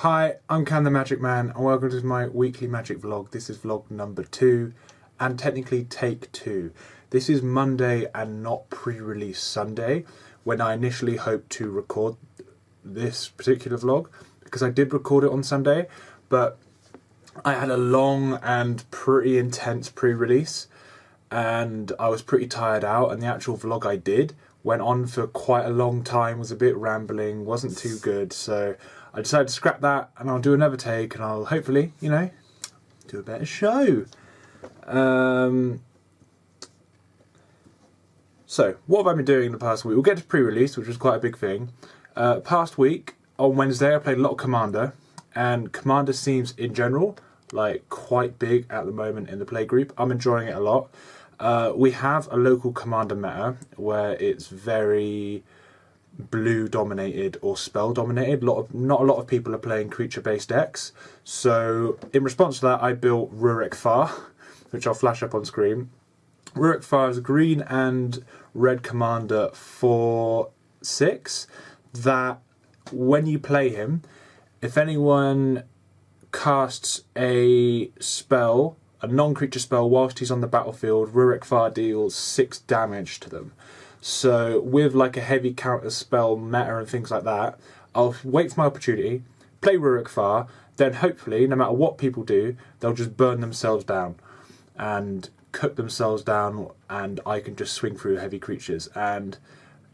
Hi, I'm Can the Magic Man and welcome to my weekly magic vlog. This is vlog number 2 and technically take 2. This is Monday and not pre-release Sunday when I initially hoped to record this particular vlog because I did record it on Sunday, but I had a long and pretty intense pre-release and I was pretty tired out, and the actual vlog I did went on for quite a long time, was a bit rambling, wasn't too good, so I decided to scrap that and I'll do another take and I'll hopefully, you know, do a better show. So, what have I been doing in the past week? We'll get to pre-release, which was quite a big thing. Past week, on Wednesday, I played a lot of Commander, and Commander seems, in general, like quite big at the moment in the play group. I'm enjoying it a lot. We have a local Commander meta where it's very blue dominated or spell dominated. Not a lot of people are playing creature based decks, so in response to that I built Rurik Far, which I'll flash up on screen. Rurik Far is a green and red commander for 6 that when you play him, if anyone casts a spell, a non-creature spell, whilst he's on the battlefield, Rurik Far deals 6 damage to them. So with like a heavy counter spell meta and things like that, I'll wait for my opportunity, play Rurik Far, then hopefully, no matter what people do, they'll just burn themselves down and cook themselves down, and I can just swing through heavy creatures. And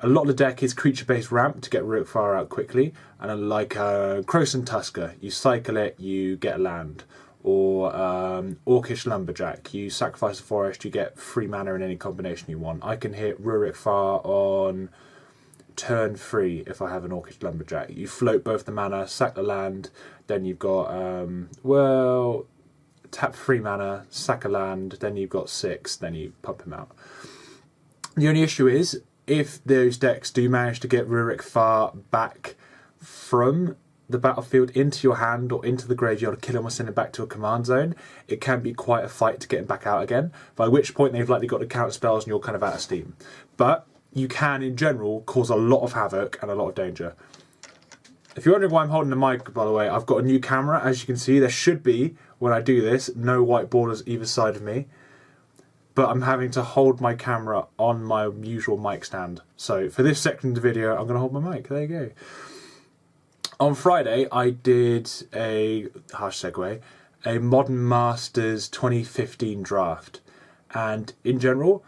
a lot of the deck is creature-based ramp to get Rurik Far out quickly, and like Croson Tusker, you cycle it, you get land. Or Orcish Lumberjack, you sacrifice a forest, you get 3 mana in any combination you want. I can hit Rurik Far on turn 3 if I have an Orcish Lumberjack. You float both the mana, sack the land, then you've got, well, tap 3 mana, sack a land, then you've got 6, then you pump him out. The only issue is, if those decks do manage to get Rurik Far back from the battlefield into your hand or into the graveyard, kill him or send him back to a command zone, it can be quite a fight to get him back out again, by which point they've likely got to counter spells and you're kind of out of steam. But you can, in general, cause a lot of havoc and a lot of danger. If you're wondering why I'm holding the mic, by the way, I've got a new camera. As you can see, there should be, when I do this, no white borders either side of me. But I'm having to hold my camera on my usual mic stand. So for this section of the video, I'm going to hold my mic. There you go. On Friday, I did a, harsh segue, a Modern Masters 2015 draft. And in general,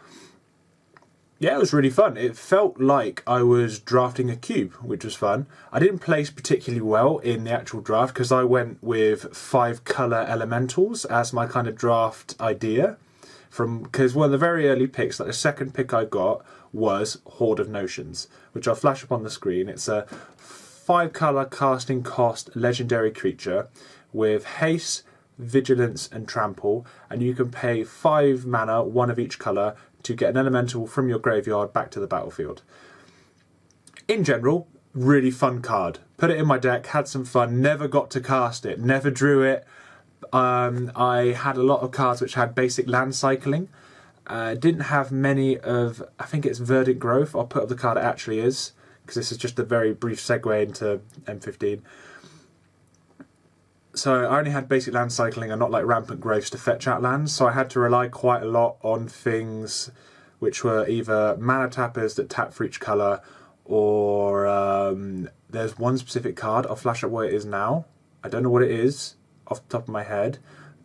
yeah, it was really fun. It felt like I was drafting a cube, which was fun. I didn't place particularly well in the actual draft because I went with 5 colour elementals as my kind of draft idea. Because one of the very early picks, like the second pick I got, was Horde of Notions, which I'll flash up on the screen. It's a 5 colour casting cost legendary creature with haste, vigilance and trample, and you can pay 5 mana, 1 of each colour, to get an elemental from your graveyard back to the battlefield. In general, really fun card. Put it in my deck, had some fun, never got to cast it, never drew it. I had a lot of cards which had basic land cycling. Didn't have many of, I think it's Verdant Growth. I'll put up the card it actually is, because this is just a very brief segue into M15. So I only had basic land cycling and not like rampant growths to fetch out lands, so I had to rely quite a lot on things which were either mana tappers that tap for each colour, or there's one specific card, I'll flash up what it is now. I don't know what it is off the top of my head,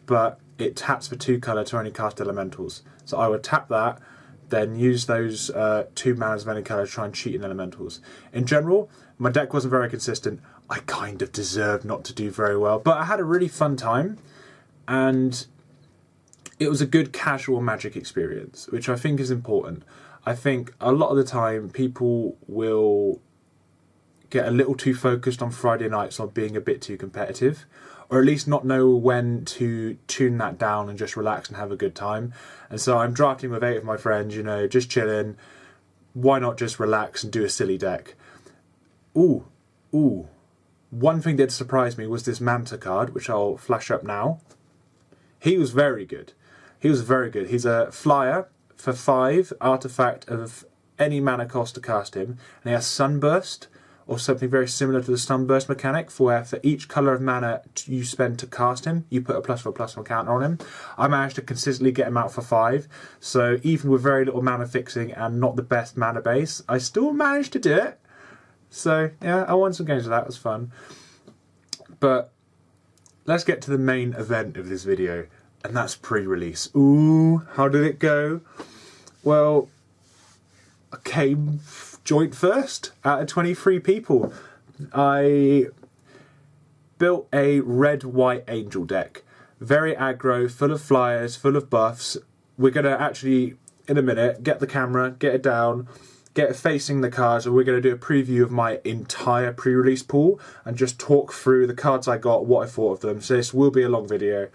but it taps for 2 colour to only cast elementals. So I would tap that, then use those 2 manas of any colour to try and cheat in elementals. In general, my deck wasn't very consistent. I kind of deserved not to do very well, but I had a really fun time, and it was a good casual Magic experience, which I think is important. I think a lot of the time people will get a little too focused on Friday nights on being a bit too competitive, or at least not know when to tune that down and just relax and have a good time. And so I'm drafting with 8 of my friends, you know, just chilling. Why not just relax and do a silly deck? Ooh. One thing that surprised me was this Manta card, which I'll flash up now. He was very good. He's a flyer for 5, artifact of any mana cost to cast him, and he has Sunburst, or something very similar to the Sunburst mechanic, for where for each colour of mana you spend to cast him, you put a +1/+1 counter on him. I managed to consistently get him out for 5, so even with very little mana fixing and not the best mana base, I still managed to do it. So yeah, I won some games with that, it was fun. But let's get to the main event of this video, and that's pre-release. Ooh, how did it go? Well, I came joint first out of 23 people. I built a red-white angel deck. Very aggro, full of flyers, full of buffs. We're going to actually, in a minute, get the camera, get it down, get it facing the cards, and we're going to do a preview of my entire pre-release pool and just talk through the cards I got, what I thought of them. So this will be a long video.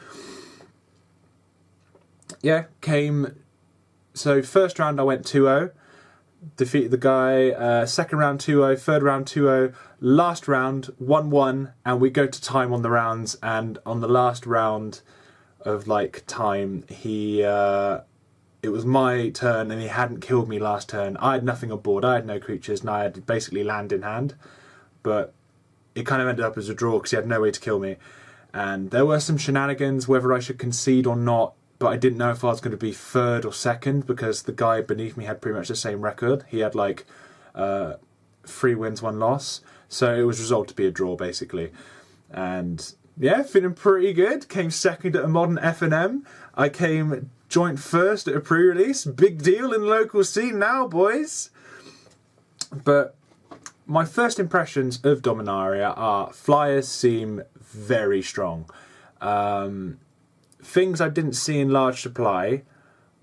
Yeah, so first round I went 2-0. Defeated the guy, second round 2-0, third round 2-0, last round 1-1, and we go to time on the rounds, and on the last round of like time, it was my turn and he hadn't killed me last turn. I had nothing on board, I had no creatures, and I had basically land in hand, but it kind of ended up as a draw because he had no way to kill me. And there were some shenanigans whether I should concede or not, but I didn't know if I was going to be third or second because the guy beneath me had pretty much the same record. He had like 3 wins, 1 loss. So it was resolved to be a draw basically. And yeah, feeling pretty good. Came second at a modern F&M. I came joint first at a pre-release. Big deal in the local scene now, boys. But my first impressions of Dominaria are flyers seem very strong. Things I didn't see in large supply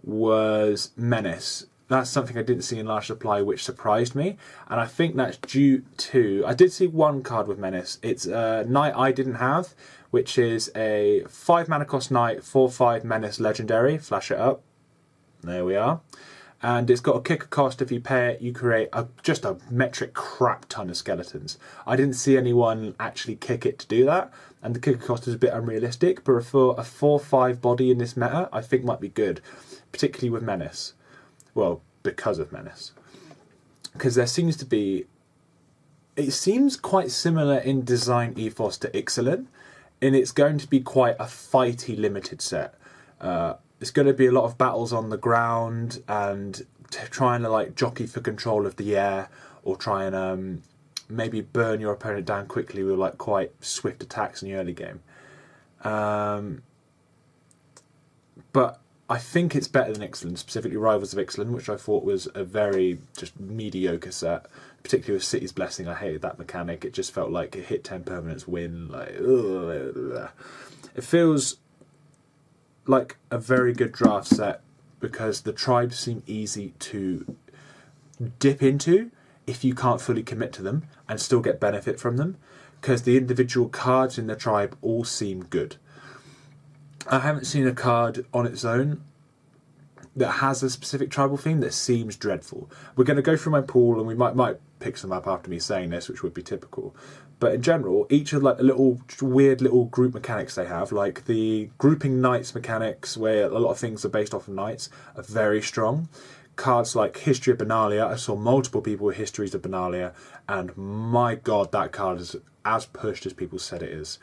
was Menace. That's something I didn't see in large supply, which surprised me. And I think that's due to... I did see one card with Menace. It's a Knight I didn't have, which is a 5 mana cost Knight, 4/5 Menace Legendary. Flash it up. There we are. And it's got a kicker cost. If you pay it, you create just a metric crap ton of skeletons. I didn't see anyone actually kick it to do that, and the kicker cost is a bit unrealistic, but for a 4/5 body in this meta, I think might be good, particularly with Menace. Well, because of Menace. Because there seems to be... It seems quite similar in design ethos to Ixalan, and it's going to be quite a fighty limited set. It's going to be a lot of battles on the ground and trying to like jockey for control of the air, or try and maybe burn your opponent down quickly with like quite swift attacks in the early game. But I think it's better than Ixalan, specifically Rivals of Ixalan, which I thought was a very just mediocre set, particularly with City's Blessing. I hated that mechanic. It just felt like it hit 10 permanents win. Like, ugh. It feels like a very good draft set because the tribes seem easy to dip into if you can't fully commit to them and still get benefit from them, because the individual cards in the tribe all seem good. I haven't seen a card on its own that has a specific tribal theme that seems dreadful. We're going to go through my pool and we might pick some up after me saying this, which would be typical. But in general, each of like the little weird little group mechanics they have, like the grouping knights mechanics, where a lot of things are based off of knights, are very strong. Cards like History of Benalia, I saw multiple people with Histories of Benalia, and my god, that card is as pushed as people said it is.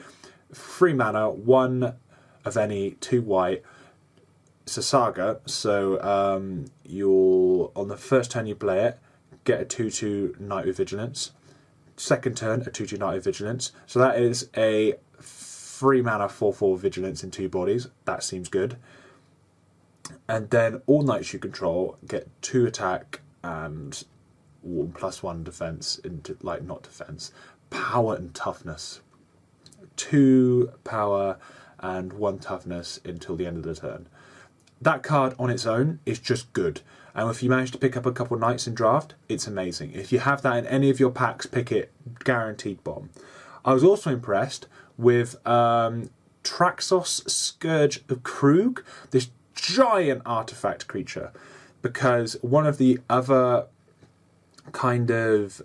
3 mana, 1 of any, 2 white. It's a saga, so you're on the first turn you play it, get a 2/2 Knight with Vigilance. Second turn, a 2/2 Knight with Vigilance. So that is a 3 mana 4/4 Vigilance in 2 bodies. That seems good. And then all knights you control get 2 attack and 1/1 defense into, like, not defense, power and toughness. 2 power and 1 toughness until the end of the turn. That card on its own is just good. And if you manage to pick up a couple knights in draft, it's amazing. If you have that in any of your packs, pick it, guaranteed bomb. I was also impressed with Traxos Scourge of Krug, this giant artifact creature, because one of the other kind of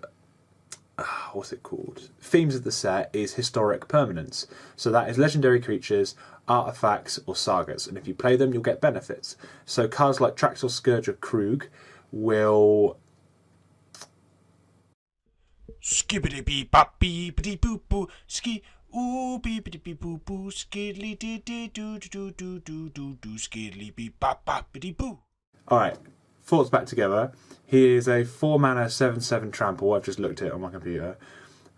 what's it called? Themes of the set is historic permanence. So that is legendary creatures, artifacts, or sagas. And if you play them, you'll get benefits. So cards like Traxos Scourge of Krug will Skibbity bee bop bee bitty boo boo ski ooh bee bitty bee boo boo skiddly dee dee doo doo doo doo doo doo skiddly bee bop bop bitty boo. Alright, thoughts back together. He is a 4 mana 7/7 trample. I've just looked at it on my computer.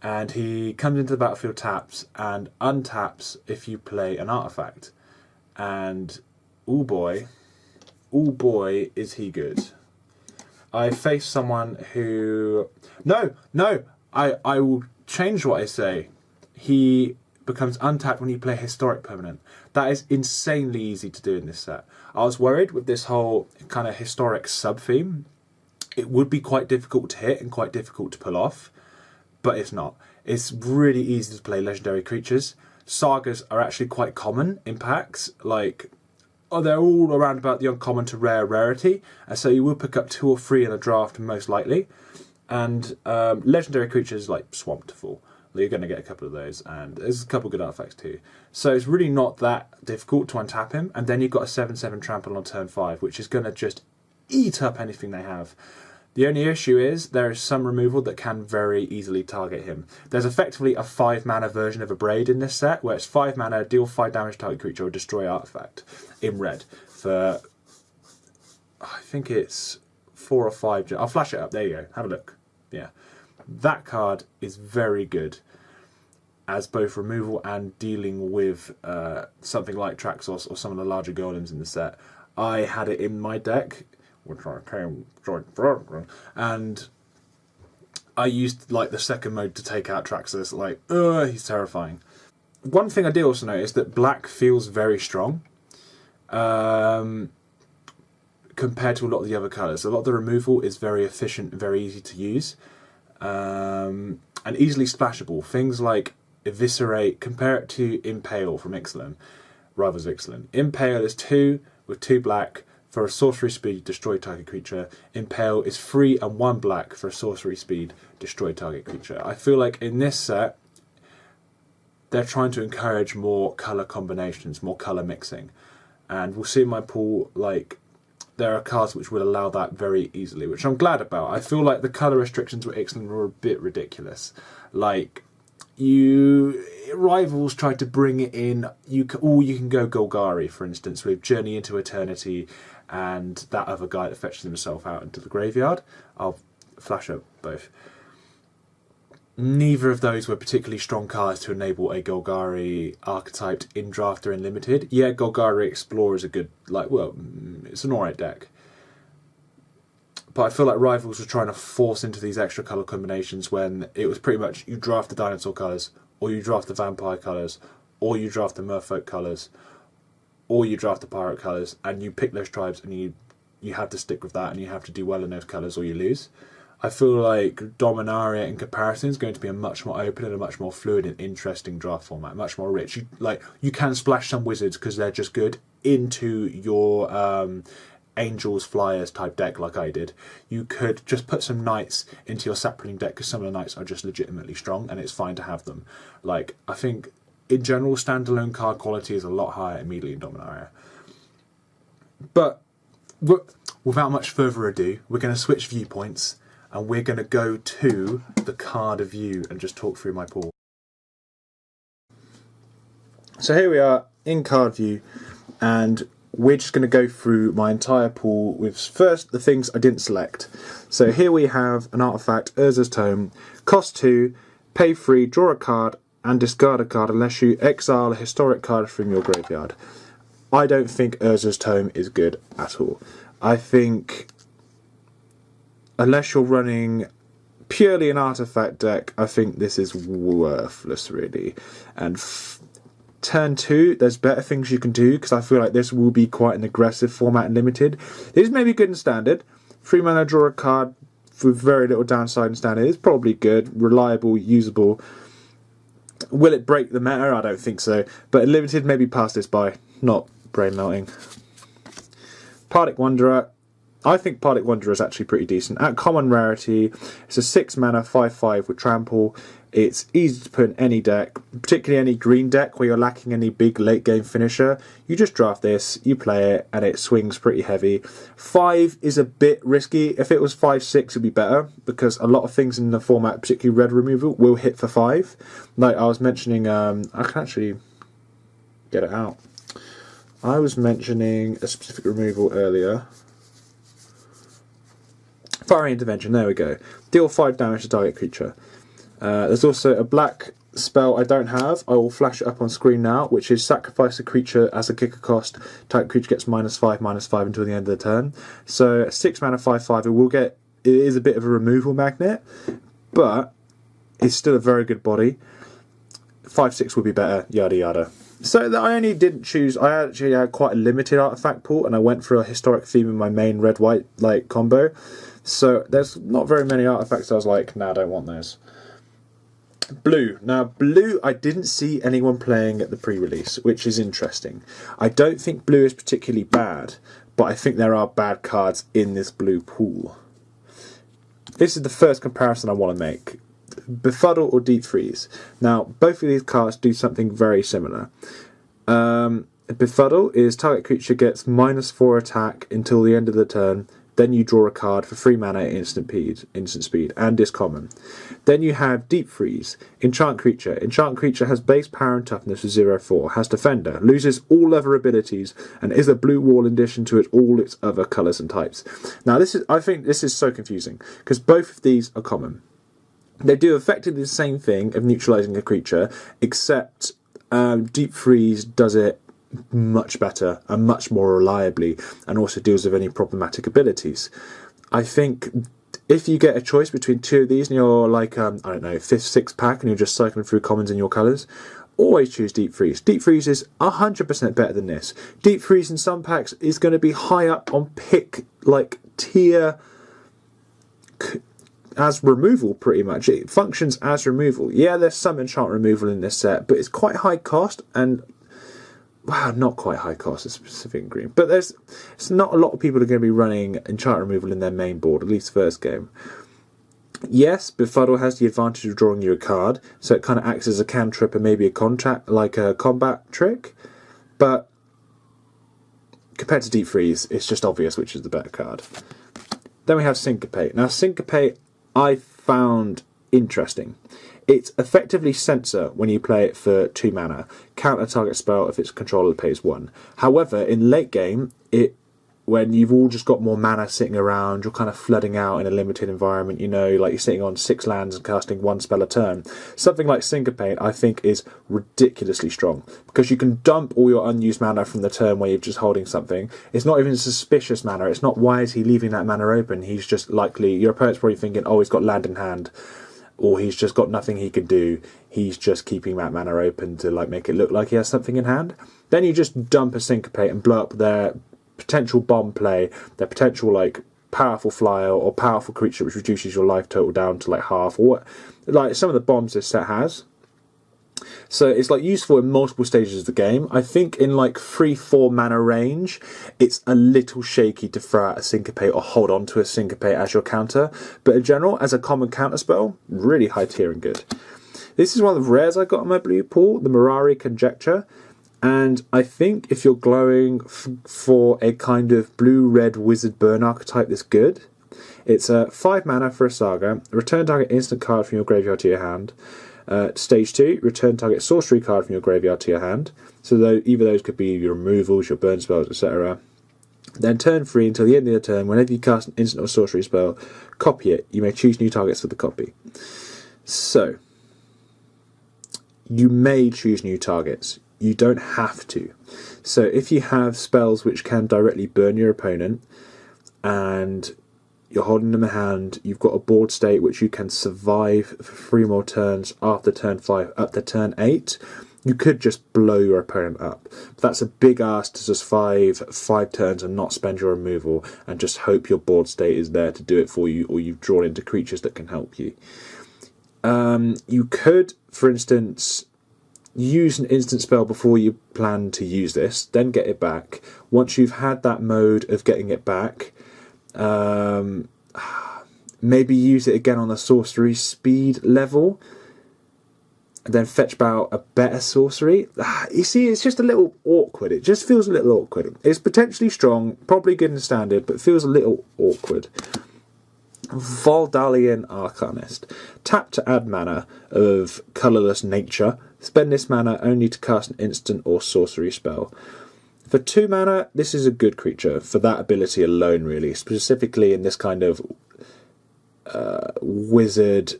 And he comes into the battlefield, taps, and untaps if you play an artifact. And oh boy, is he good. I faced someone who... No, I will change what I say. He becomes untapped when you play historic permanent. That is insanely easy to do in this set. I was worried with this whole kind of historic sub-theme. It would be quite difficult to hit and quite difficult to pull off, but it's not. It's really easy to play legendary creatures. Sagas are actually quite common in packs, like... Oh, they're all around about the uncommon to rare rarity, and so you will pick up 2 or 3 in a draft most likely. And legendary creatures like Swamp to Fall, you're going to get a couple of those, and there's a couple of good artifacts too. So it's really not that difficult to untap him, and then you've got a 7/7 trample on turn 5, which is going to just eat up anything they have. The only issue is there is some removal that can very easily target him. There's effectively a 5 mana version of a Braid in this set, where it's 5 mana, deal 5 damage to target creature or destroy artifact in red for, I think it's 4 or 5. I'll flash it up, there you go, have a look. Yeah, that card is very good as both removal and dealing with something like Traxos or some of the larger golems in the set. I had it in my deck, which I came and I used like the second mode to take out Traxos. Like, he's terrifying. One thing I did also notice is that black feels very strong compared to a lot of the other colours. A lot of the removal is very efficient and very easy to use, and easily splashable. Things like Eviscerate, compare it to Impale from Ixalan, Rivals of Ixalan. Impale is 2 with 2 black for a sorcery speed, destroy target creature. Impale is 3 and 1 black for a sorcery speed, destroy target creature. I feel like in this set, they're trying to encourage more colour combinations, more colour mixing. And we'll see in my pool, like, there are cards which will allow that very easily, which I'm glad about. I feel like the colour restrictions with Ixalan were a bit ridiculous. Like, Rivals tried to bring it in, you can go Golgari, for instance, with Journey into Eternity and that other guy that fetches himself out into the graveyard. I'll flash up both. Neither of those were particularly strong cards to enable a Golgari archetyped in draft or in limited. Yeah, Golgari Explorer is a good, it's an alright deck. But I feel like Rivals were trying to force into these extra colour combinations when it was pretty much you draft the dinosaur colours, or you draft the vampire colours, or you draft the merfolk colours, or you draft the pirate colours, and you pick those tribes and you have to stick with that and you have to do well in those colours or you lose. I feel like Dominaria in comparison is going to be a much more open and a much more fluid and interesting draft format, much more rich. You can splash some wizards because they're just good into your Angels, Flyers type deck like I did. You could just put some knights into your sapling deck because some of the knights are just legitimately strong and it's fine to have them. Like, I think in general standalone card quality is a lot higher immediately in Dominaria. But without much further ado, we're going to switch viewpoints and we're going to go to the card view and just talk through my pool. So here we are in card view, and we're just going to go through my entire pool with first the things I didn't select. So here we have an artifact, Urza's Tome, cost 2, pay 3, draw a card and discard a card unless you exile a historic card from your graveyard. I don't think Urza's Tome is good at all. I think unless you're running purely an artifact deck, I think this is worthless really. And turn 2, there's better things you can do because I feel like this will be quite an aggressive format and limited. This may be good in standard. 3 mana, draw a card with very little downside in standard. It's probably good, reliable, usable. Will it break the meta? I don't think so. But in limited, maybe pass this by. Not brain melting. Pardic Wanderer. I think Pardic Wanderer is actually pretty decent. At common rarity, it's a 6 mana 5/5 with trample. It's easy to put in any deck, particularly any green deck where you're lacking any big late game finisher. You just draft this, you play it, and it swings pretty heavy. 5 is a bit risky. If it was 5/6, it'd be better, because a lot of things in the format, particularly red removal, will hit for 5. Like I was mentioning, I can actually get it out. I was mentioning a specific removal earlier. Fiery Intervention, there we go. Deal 5 damage to target creature. There's also a black spell I don't have. I will flash it up on screen now, which is sacrifice a creature as a kicker cost. Target creature gets -5/-5 until the end of the turn. So 6 mana 5/5. It is a bit of a removal magnet, but it's still a very good body. 5/6 would be better. Yada yada. So that I only didn't choose. I actually had quite a limited artifact pool, and I went for a historic theme in my main red-white like combo. So there's not very many artifacts. I was like, nah, I don't want those. Blue. Now, blue, I didn't see anyone playing at the pre-release, which is interesting. I don't think blue is particularly bad, but I think there are bad cards in this blue pool. This is the first comparison I want to make. Befuddle or Deep Freeze. Now, both of these cards do something very similar. Befuddle is target creature gets -4 attack until the end of the turn. Then you draw a card for 3 mana at instant speed, and is common. Then you have Deep Freeze. Enchant creature. Enchant creature has base power and toughness of 0/4, has defender, loses all other abilities, and is a blue wall in addition to all its other colours and types. Now, I think this is so confusing, because both of these are common. They do effectively the same thing of neutralising a creature, except Deep Freeze does it much better and much more reliably, and also deals with any problematic abilities. I think if you get a choice between two of these and you're like, I don't know, 5th, 6th pack, and you're just cycling through commons in your colours, always choose Deep Freeze. Deep Freeze is 100% better than this. Deep Freeze in some packs is going to be high up on pick, like tier as removal, pretty much. It functions as removal. Yeah, there's some enchant removal in this set, but it's quite high cost, and wow, not quite high cost, it's specific in green. But it's not a lot of people are going to be running enchant removal in their main board, at least first game. Yes, Befuddle has the advantage of drawing you a card, so it kind of acts as a cantrip and maybe a contract, like a combat trick. But compared to Deep Freeze, it's just obvious which is the better card. Then we have Syncopate. Now, Syncopate I found interesting. It's effectively Censor when you play it for 2 mana. Counter target spell if its controller pays 1. However, in late game, when you've all just got more mana sitting around, you're kind of flooding out in a limited environment, you know, like you're sitting on 6 lands and casting 1 spell a turn. Something like Syncopate, I think, is ridiculously strong, because you can dump all your unused mana from the turn where you're just holding something. It's not even suspicious mana. It's not, why is he leaving that mana open? He's just likely, your opponent's probably thinking, oh, he's got land in hand, or he's just got nothing he can do. He's just keeping that mana open to like make it look like he has something in hand. Then you just dump a Syncopate and blow up their potential bomb play, their potential like powerful flyer or powerful creature which reduces your life total down to like half, or what, like some of the bombs this set has. So it's like useful in multiple stages of the game. I think in like 3-4 mana range, it's a little shaky to throw out a Syncopate or hold on to a Syncopate as your counter. But in general, as a common counter spell, really high tier and good. This is one of the rares I got on my blue pool, the Mirari Conjecture. And I think if you're glowing for a kind of blue-red wizard burn archetype that's good, it's 5 mana for a saga. Return target instant card from your graveyard to your hand. Stage 2, return target sorcery card from your graveyard to your hand. So either those could be your removals, your burn spells, etc. Then turn 3 until the end of the turn, whenever you cast an instant or sorcery spell, copy it. You may choose new targets for the copy. So, you may choose new targets. You don't have to. So if you have spells which can directly burn your opponent, and you're holding them in hand, you've got a board state which you can survive for 3 more turns after turn 5 up to turn 8, you could just blow your opponent up. But that's a big ask to survive 5 turns and not spend your removal and just hope your board state is there to do it for you, or you've drawn into creatures that can help you. You could, for instance, use an instant spell before you plan to use this, then get it back. Once you've had that mode of getting it back, maybe use it again on the sorcery speed level, and then fetch out a better sorcery. You see, it's just a little awkward. It just feels a little awkward. It's potentially strong, probably good in standard, but feels a little awkward. Voldalian Arcanist. Tap to add mana of colourless nature. Spend this mana only to cast an instant or sorcery spell. For 2 mana, this is a good creature for that ability alone, really. Specifically in this kind of wizard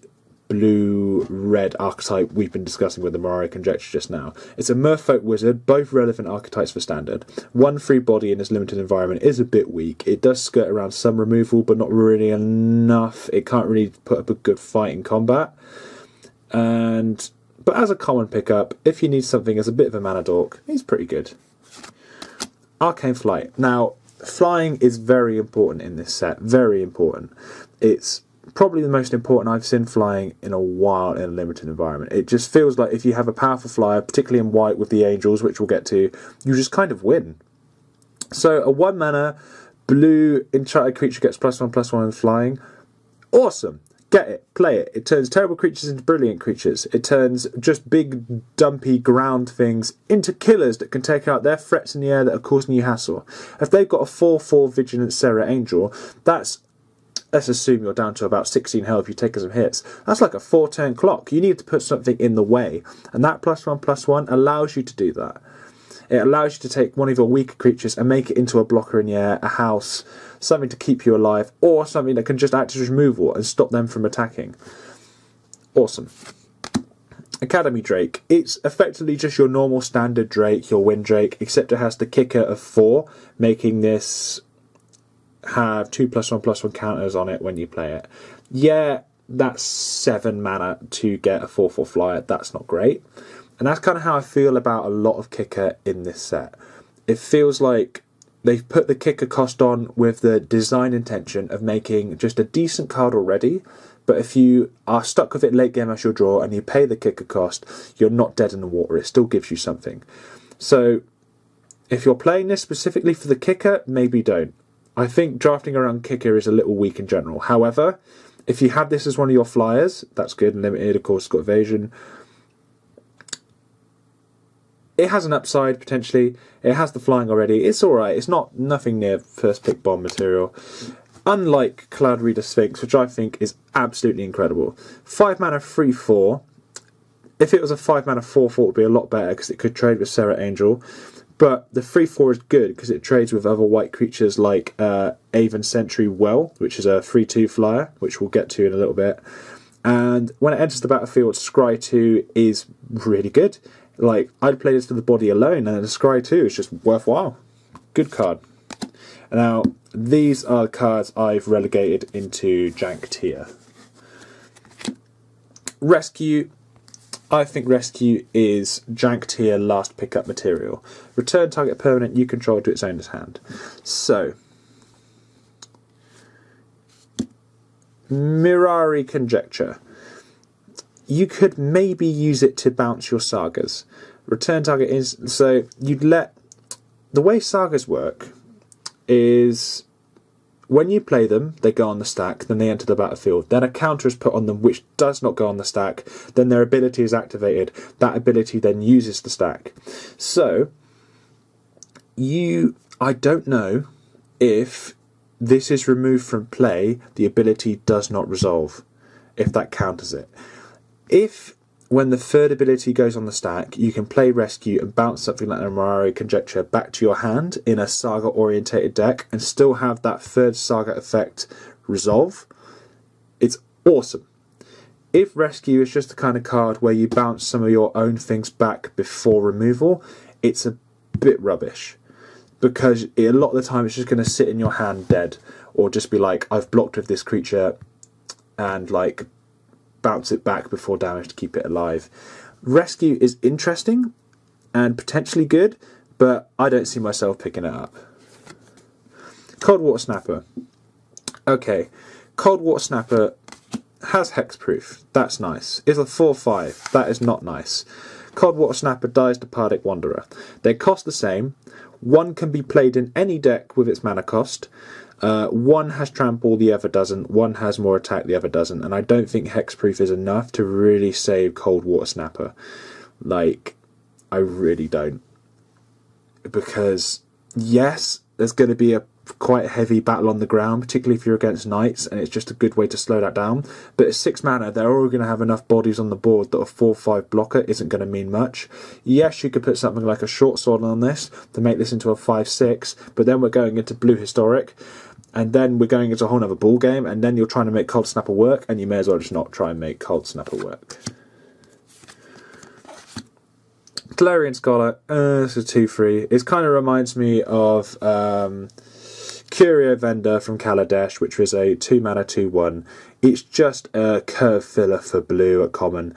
blue-red archetype we've been discussing with the Mirari Conjecture just now. It's a Merfolk wizard, both relevant archetypes for standard. 1 free body in this limited environment is a bit weak. It does skirt around some removal, but not really enough. It can't really put up a good fight in combat. But as a common pickup, if you need something as a bit of a mana dork, he's pretty good. Arcane Flight. Now, flying is very important in this set. Very important. It's probably the most important I've seen flying in a while in a limited environment. It just feels like if you have a powerful flyer, particularly in white with the angels, which we'll get to, you just kind of win. So a 1 mana blue enchanted creature gets +1/+1 in flying. Awesome. Get it. Play it. It turns terrible creatures into brilliant creatures. It turns just big, dumpy ground things into killers that can take out their threats in the air that are causing you hassle. If they've got a 4/4 Vigilant Serra Angel, let's assume you're down to about 16 health, you take some hits. That's like a 4-turn clock. You need to put something in the way. And that +1/+1 allows you to do that. It allows you to take one of your weaker creatures and make it into a blocker in the air, a house, something to keep you alive, or something that can just act as removal and stop them from attacking. Awesome. Academy Drake. It's effectively just your normal standard Drake, your Wind Drake, except it has the kicker of 4, making this have 2 +1/+1 counters on it when you play it. Yeah, that's 7 mana to get a 4/4 flyer. That's not great. And that's kind of how I feel about a lot of kicker in this set. It feels like they've put the kicker cost on with the design intention of making just a decent card already, but if you are stuck with it late game as your draw and you pay the kicker cost, you're not dead in the water. It still gives you something. So if you're playing this specifically for the kicker, maybe don't. I think drafting around kicker is a little weak in general. However, if you have this as one of your flyers, that's good. Limited, of course, it's got evasion. It has an upside, potentially. It has the flying already. It's alright. It's not nothing near first pick bomb material. Unlike Cloud Reader Sphinx, which I think is absolutely incredible. 5 mana 3/4. If it was a 5 mana 4/4, it would be a lot better because it could trade with Serra Angel. But the 3/4 is good because it trades with other white creatures like Avon Sentry Well, which is a 3/2 flyer, which we'll get to in a little bit. And when it enters the battlefield, Scry 2 is really good. Like, I'd play this for the body alone, and the Scry 2 is just worthwhile. Good card. Now, these are the cards I've relegated into jank tier. Rescue. I think Rescue is jank tier last pickup material. Return target permanent you control to its owner's hand. So, Mirari Conjecture. You could maybe use it to bounce your sagas. Return target is... So, you'd let... The way sagas work is... When you play them, they go on the stack, then they enter the battlefield. Then a counter is put on them which does not go on the stack. Then their ability is activated. That ability then uses the stack. So, I don't know if this is removed from play, the ability does not resolve, if that counters it. If, when the third ability goes on the stack, you can play Rescue and bounce something like a Mirari Conjecture back to your hand in a Saga-orientated deck and still have that third Saga effect resolve, it's awesome. If Rescue is just the kind of card where you bounce some of your own things back before removal, it's a bit rubbish. Because a lot of the time it's just going to sit in your hand dead, or just be like, I've blocked with this creature, and like bounce it back before damage to keep it alive. Rescue is interesting and potentially good, but I don't see myself picking it up. Cold Water Snapper. Okay, Cold Water Snapper has hexproof. That's nice. It's a 4/5. That is not nice. Cold Water Snapper dies to Pardic Wanderer. They cost the same. One can be played in any deck with its mana cost. One has trample, the other doesn't. One has more attack, the other doesn't. And I don't think hexproof is enough to really save Cold Water Snapper. Like, I really don't. Because, yes, there's going to be a quite heavy battle on the ground, particularly if you're against knights, and it's just a good way to slow that down. But at 6 mana, they're all going to have enough bodies on the board that a 4/5 blocker isn't going to mean much. Yes, you could put something like a short sword on this to make this into a 5/6, but then we're going into blue historic, and then we're going into a whole other ball game, and then you're trying to make Cold Snapper work, and you may as well just not try and make Cold Snapper work. Galarian Scholar, it's a 2/3. It kind of reminds me of Curio Vendor from Kaladesh, which was a 2 mana 2/1. It's just a curve filler for blue at common.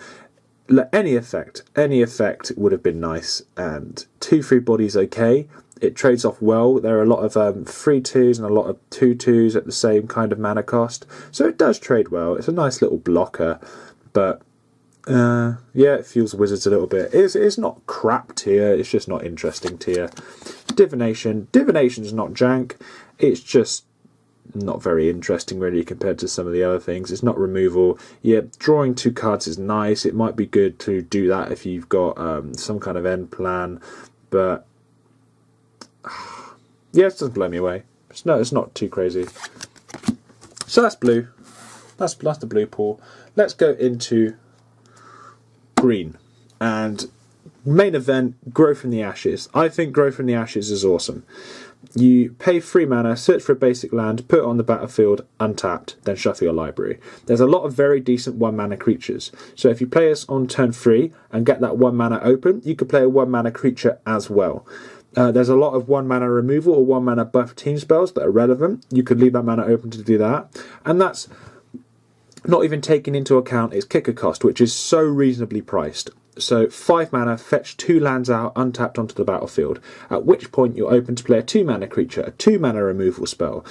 Any effect would have been nice, and 2/3 body's okay. It trades off well. There are a lot of 3/2s and a lot of 2/2s at the same kind of mana cost, so it does trade well. It's a nice little blocker, but yeah, it fuels Wizards a little bit. It's not crap tier, it's just not interesting tier. Divination's not jank, it's just not very interesting really compared to some of the other things. It's not removal. Yeah, drawing 2 cards is nice. It might be good to do that if you've got some kind of end plan, but yeah, it doesn't blow me away. It's not too crazy. So that's blue. That's the blue pool. Let's go into green, and main event, Grow from the Ashes. I think Grow from the Ashes is awesome. You pay 3 mana, search for a basic land, put it on the battlefield, untapped, then shuffle your library. There's a lot of very decent 1 mana creatures, so if you play us on turn 3 and get that 1 mana open, you could play a 1 mana creature as well. There's a lot of 1 mana removal or 1 mana buff team spells that are relevant. You could leave that mana open to do that, and that's not even taking into account its kicker cost, which is so reasonably priced. So 5 mana, fetch 2 lands out, untapped onto the battlefield, at which point you're open to play a 2 mana creature, a 2 mana removal spell.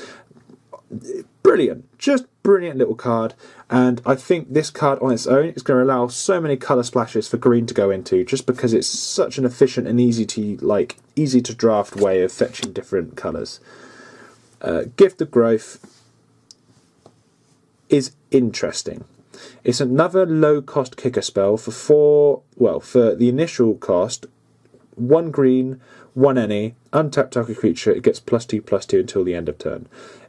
Brilliant, just brilliant little card, and I think this card on its own is going to allow so many colour splashes for green to go into, just because it's such an efficient and easy to draft way of fetching different colours. Gift of Growth is interesting. It's another low cost kicker spell for the initial cost, 1 green, 1 any, untapped target creature, it gets +2/+2 until the end of turn.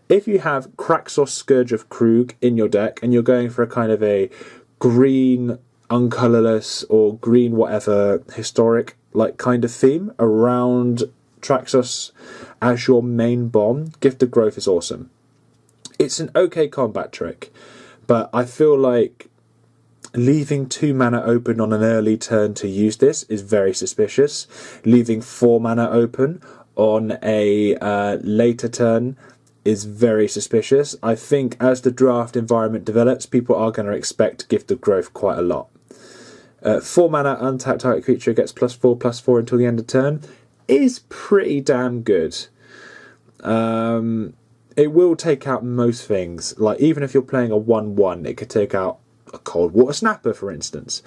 If you have Kraxos Scourge of Krug in your deck and you're going for a kind of a green uncolourless or green whatever historic like kind of theme around Traxos as your main bomb, Gift of Growth is awesome. It's an okay combat trick, but I feel like leaving 2 mana open on an early turn to use this is very suspicious. Leaving 4 mana open on a later turn is very suspicious. I think as the draft environment develops, people are going to expect Gift of Growth quite a lot. 4 mana untapped target creature gets +4/+4 until the end of turn is pretty damn good. It will take out most things. Like, even if you're playing a 1/1, it could take out a Cold Water Snapper, for instance.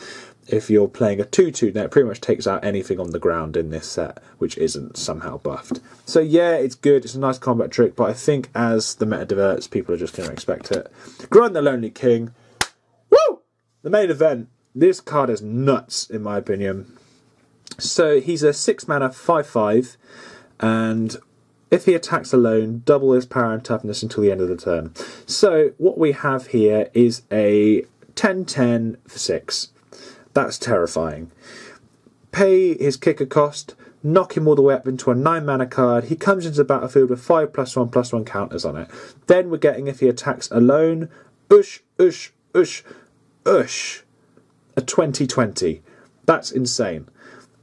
If you're playing a 2/2, then it pretty much takes out anything on the ground in this set, which isn't somehow buffed. So yeah, it's good. It's a nice combat trick, but I think as the meta develops, people are just going to expect it. Grunt the Lonely King. Woo! The main event. This card is nuts, in my opinion. So he's a 6 mana 5/5, and if he attacks alone, double his power and toughness until the end of the turn. So what we have here is a 10/10 for 6. That's terrifying. Pay his kicker cost, knock him all the way up into a 9 mana card. He comes into the battlefield with 5+1/+1 counters on it. Then we're getting, if he attacks alone, ush, a 20/20. That's insane.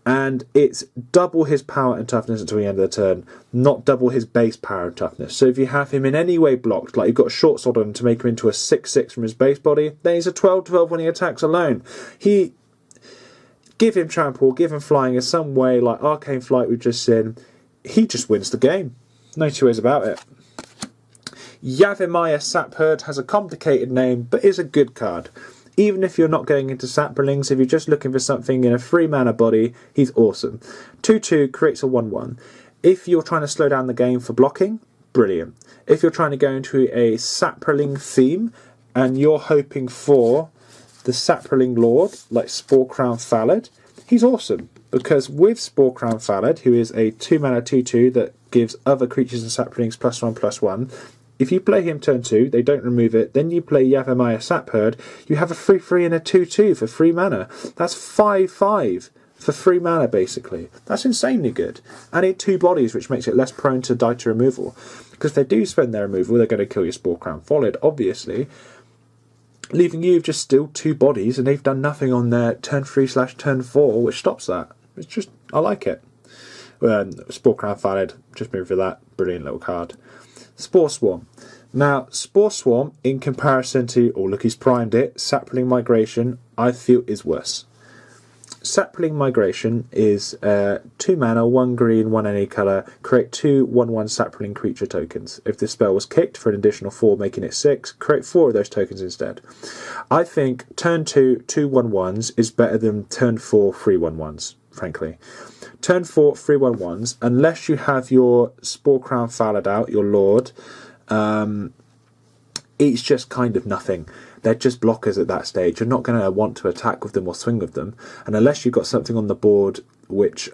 And it's double his power and toughness until the end of the turn, not double his base power and toughness. So if you have him in any way blocked, like you've got a short sword on him to make him into a 6/6 from his base body, then he's a 12/12 when he attacks alone. Give him trample, give him flying in some way, like Arcane Flight we've just seen. He just wins the game. No two ways about it. Yavimaya Sapherd has a complicated name, but is a good card. Even if you're not going into Saplings, if you're just looking for something in a 3 mana body, he's awesome. 2/2 creates a 1/1. If you're trying to slow down the game for blocking, brilliant. If you're trying to go into a Saproling theme and you're hoping for the Saproling Lord, like Spore Crown Fallid, he's awesome. Because with Spore Crown Fallid, who is a 2-mana 2/2 that gives other creatures and Saprolings +1/+1, if you play him turn 2, they don't remove it, then you play Yavimaya Sapherd, you have a 3/3 and a 2/2 for 3 mana. That's 5/5 for 3 mana, basically. That's insanely good. And in 2 bodies, which makes it less prone to die to removal. Because if they do spend their removal, they're going to kill your Spore Crown Fallid, obviously. Leaving you just still 2 bodies, and they've done nothing on their turn 3/turn 4, which stops that. It's just, I like it. Spore Crown Fallid, just move for that. Brilliant little card. Spore Swarm. Now, Spore Swarm, in comparison to, oh look, he's primed it, Saproling Migration, I feel is worse. Saproling Migration is 2 mana, 1 green, 1 any colour, create 2 1/1 Saproling creature tokens. If the spell was kicked for an additional 4, making it 6, create 4 of those tokens instead. I think turn 2, 2 1/1s is better than turn 4, 3 1/1s, frankly. Turn 4, 3 1/1s, unless you have your Spore Crown Fallid out, your Lord, it's just kind of nothing. They're just blockers at that stage. You're not going to want to attack with them or swing with them. And unless you've got something on the board which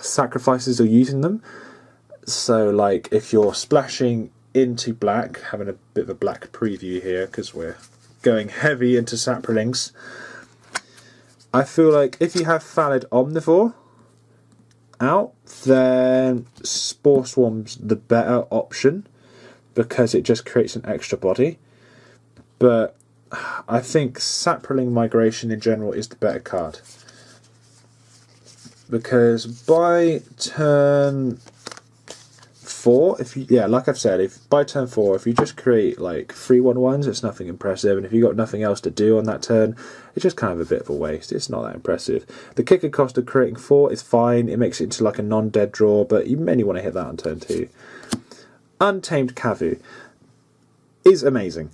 sacrifices or using them. So, like, if you're splashing into black, having a bit of a black preview here because we're going heavy into Saprolings, I feel like if you have Fallid Omnivore out, then Spore Swarm's the better option because it just creates an extra body. But I think Saproling Migration in general is the better card. Because by turn 4, like I've said, if by turn 4, if you just create like 3 1/1s, it's nothing impressive. And if you've got nothing else to do on that turn, it's just kind of a bit of a waste. It's not that impressive. The kicker cost of creating 4 is fine. It makes it into like a non-dead draw, but you mainly want to hit that on turn 2. Untamed Kavu is amazing.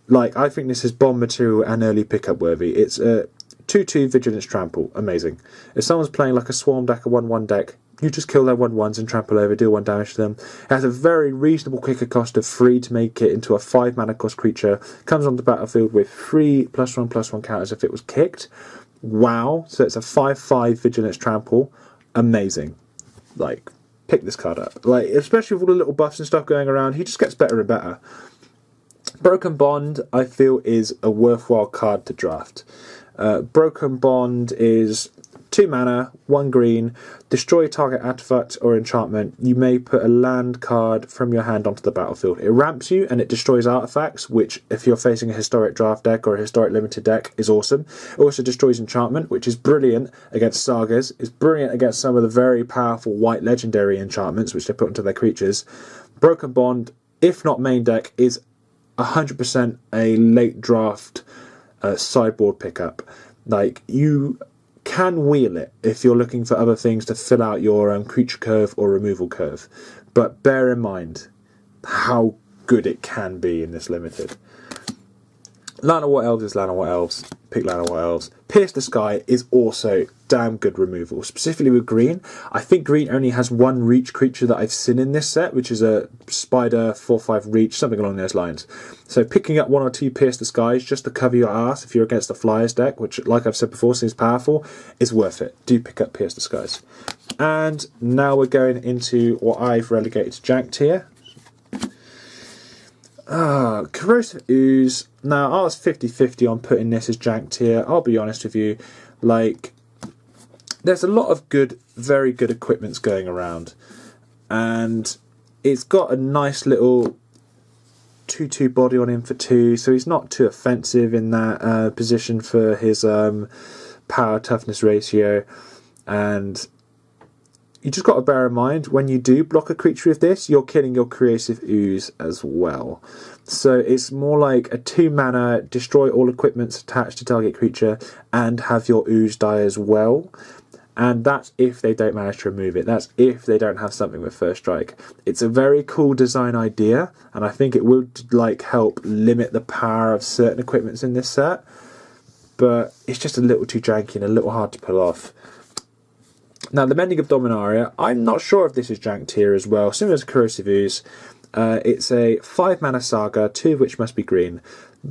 Like, I think this is bomb material and early pickup worthy. It's a 2/2 Vigilance Trample. Amazing. If someone's playing like a Swarm deck, a 1/1 deck, you just kill their 1/1s and trample over, deal 1 damage to them. It has a very reasonable kicker cost of 3 to make it into a 5 mana cost creature. Comes on the battlefield with 3 +1/+1 counters if it was kicked. Wow. So it's a 5/5 Vigilance Trample. Amazing. Like, pick this card up. Like, especially with all the little buffs and stuff going around, he just gets better and better. Broken Bond, I feel, is a worthwhile card to draft. Broken Bond is 2 mana, 1 green, destroy target artifact or enchantment. You may put a land card from your hand onto the battlefield. It ramps you and it destroys artifacts, which, if you're facing a historic draft deck or a historic limited deck, is awesome. It also destroys enchantment, which is brilliant against sagas. It's brilliant against some of the very powerful white legendary enchantments, which they put into their creatures. Broken Bond, if not main deck, is 100% a late draft sideboard pickup. Like, you can wheel it if you're looking for other things to fill out your creature curve or removal curve, but bear in mind how good it can be in this limited. Land of What Elves is Land of What Elves. Pick Land of What Elves. Pierce the Sky is also damn good removal, specifically with green. I think green only has 1 reach creature that I've seen in this set, which is a spider 4/5 reach, something along those lines. So picking up 1 or 2 Pierce the Skies just to cover your ass if you're against a Flyers deck, which, like I've said before, seems powerful, is worth it. Do pick up Pierce the Skies. And now we're going into what I've relegated to Jank tier. Corrosive Ooze. Now, I was 50-50 on putting this as Jank tier. I'll be honest with you. Like, there's a lot of good, very good equipments going around. And it's got a nice little 2/2 body on him for 2. So he's not too offensive in that position for his power toughness ratio. And you just got to bear in mind, when you do block a creature with this, you're killing your Corrosive Ooze as well. So it's more like a 2 mana, destroy all equipments attached to target creature, and have your Ooze die as well. And that's if they don't manage to remove it. That's if they don't have something with First Strike. It's a very cool design idea, and I think it would like help limit the power of certain equipments in this set. But it's just a little too janky and a little hard to pull off. Now, the Mending of Dominaria, I'm not sure if this is janked here as well. Similar to Corrosive Ooze, it's a 5-mana saga, 2 of which must be green.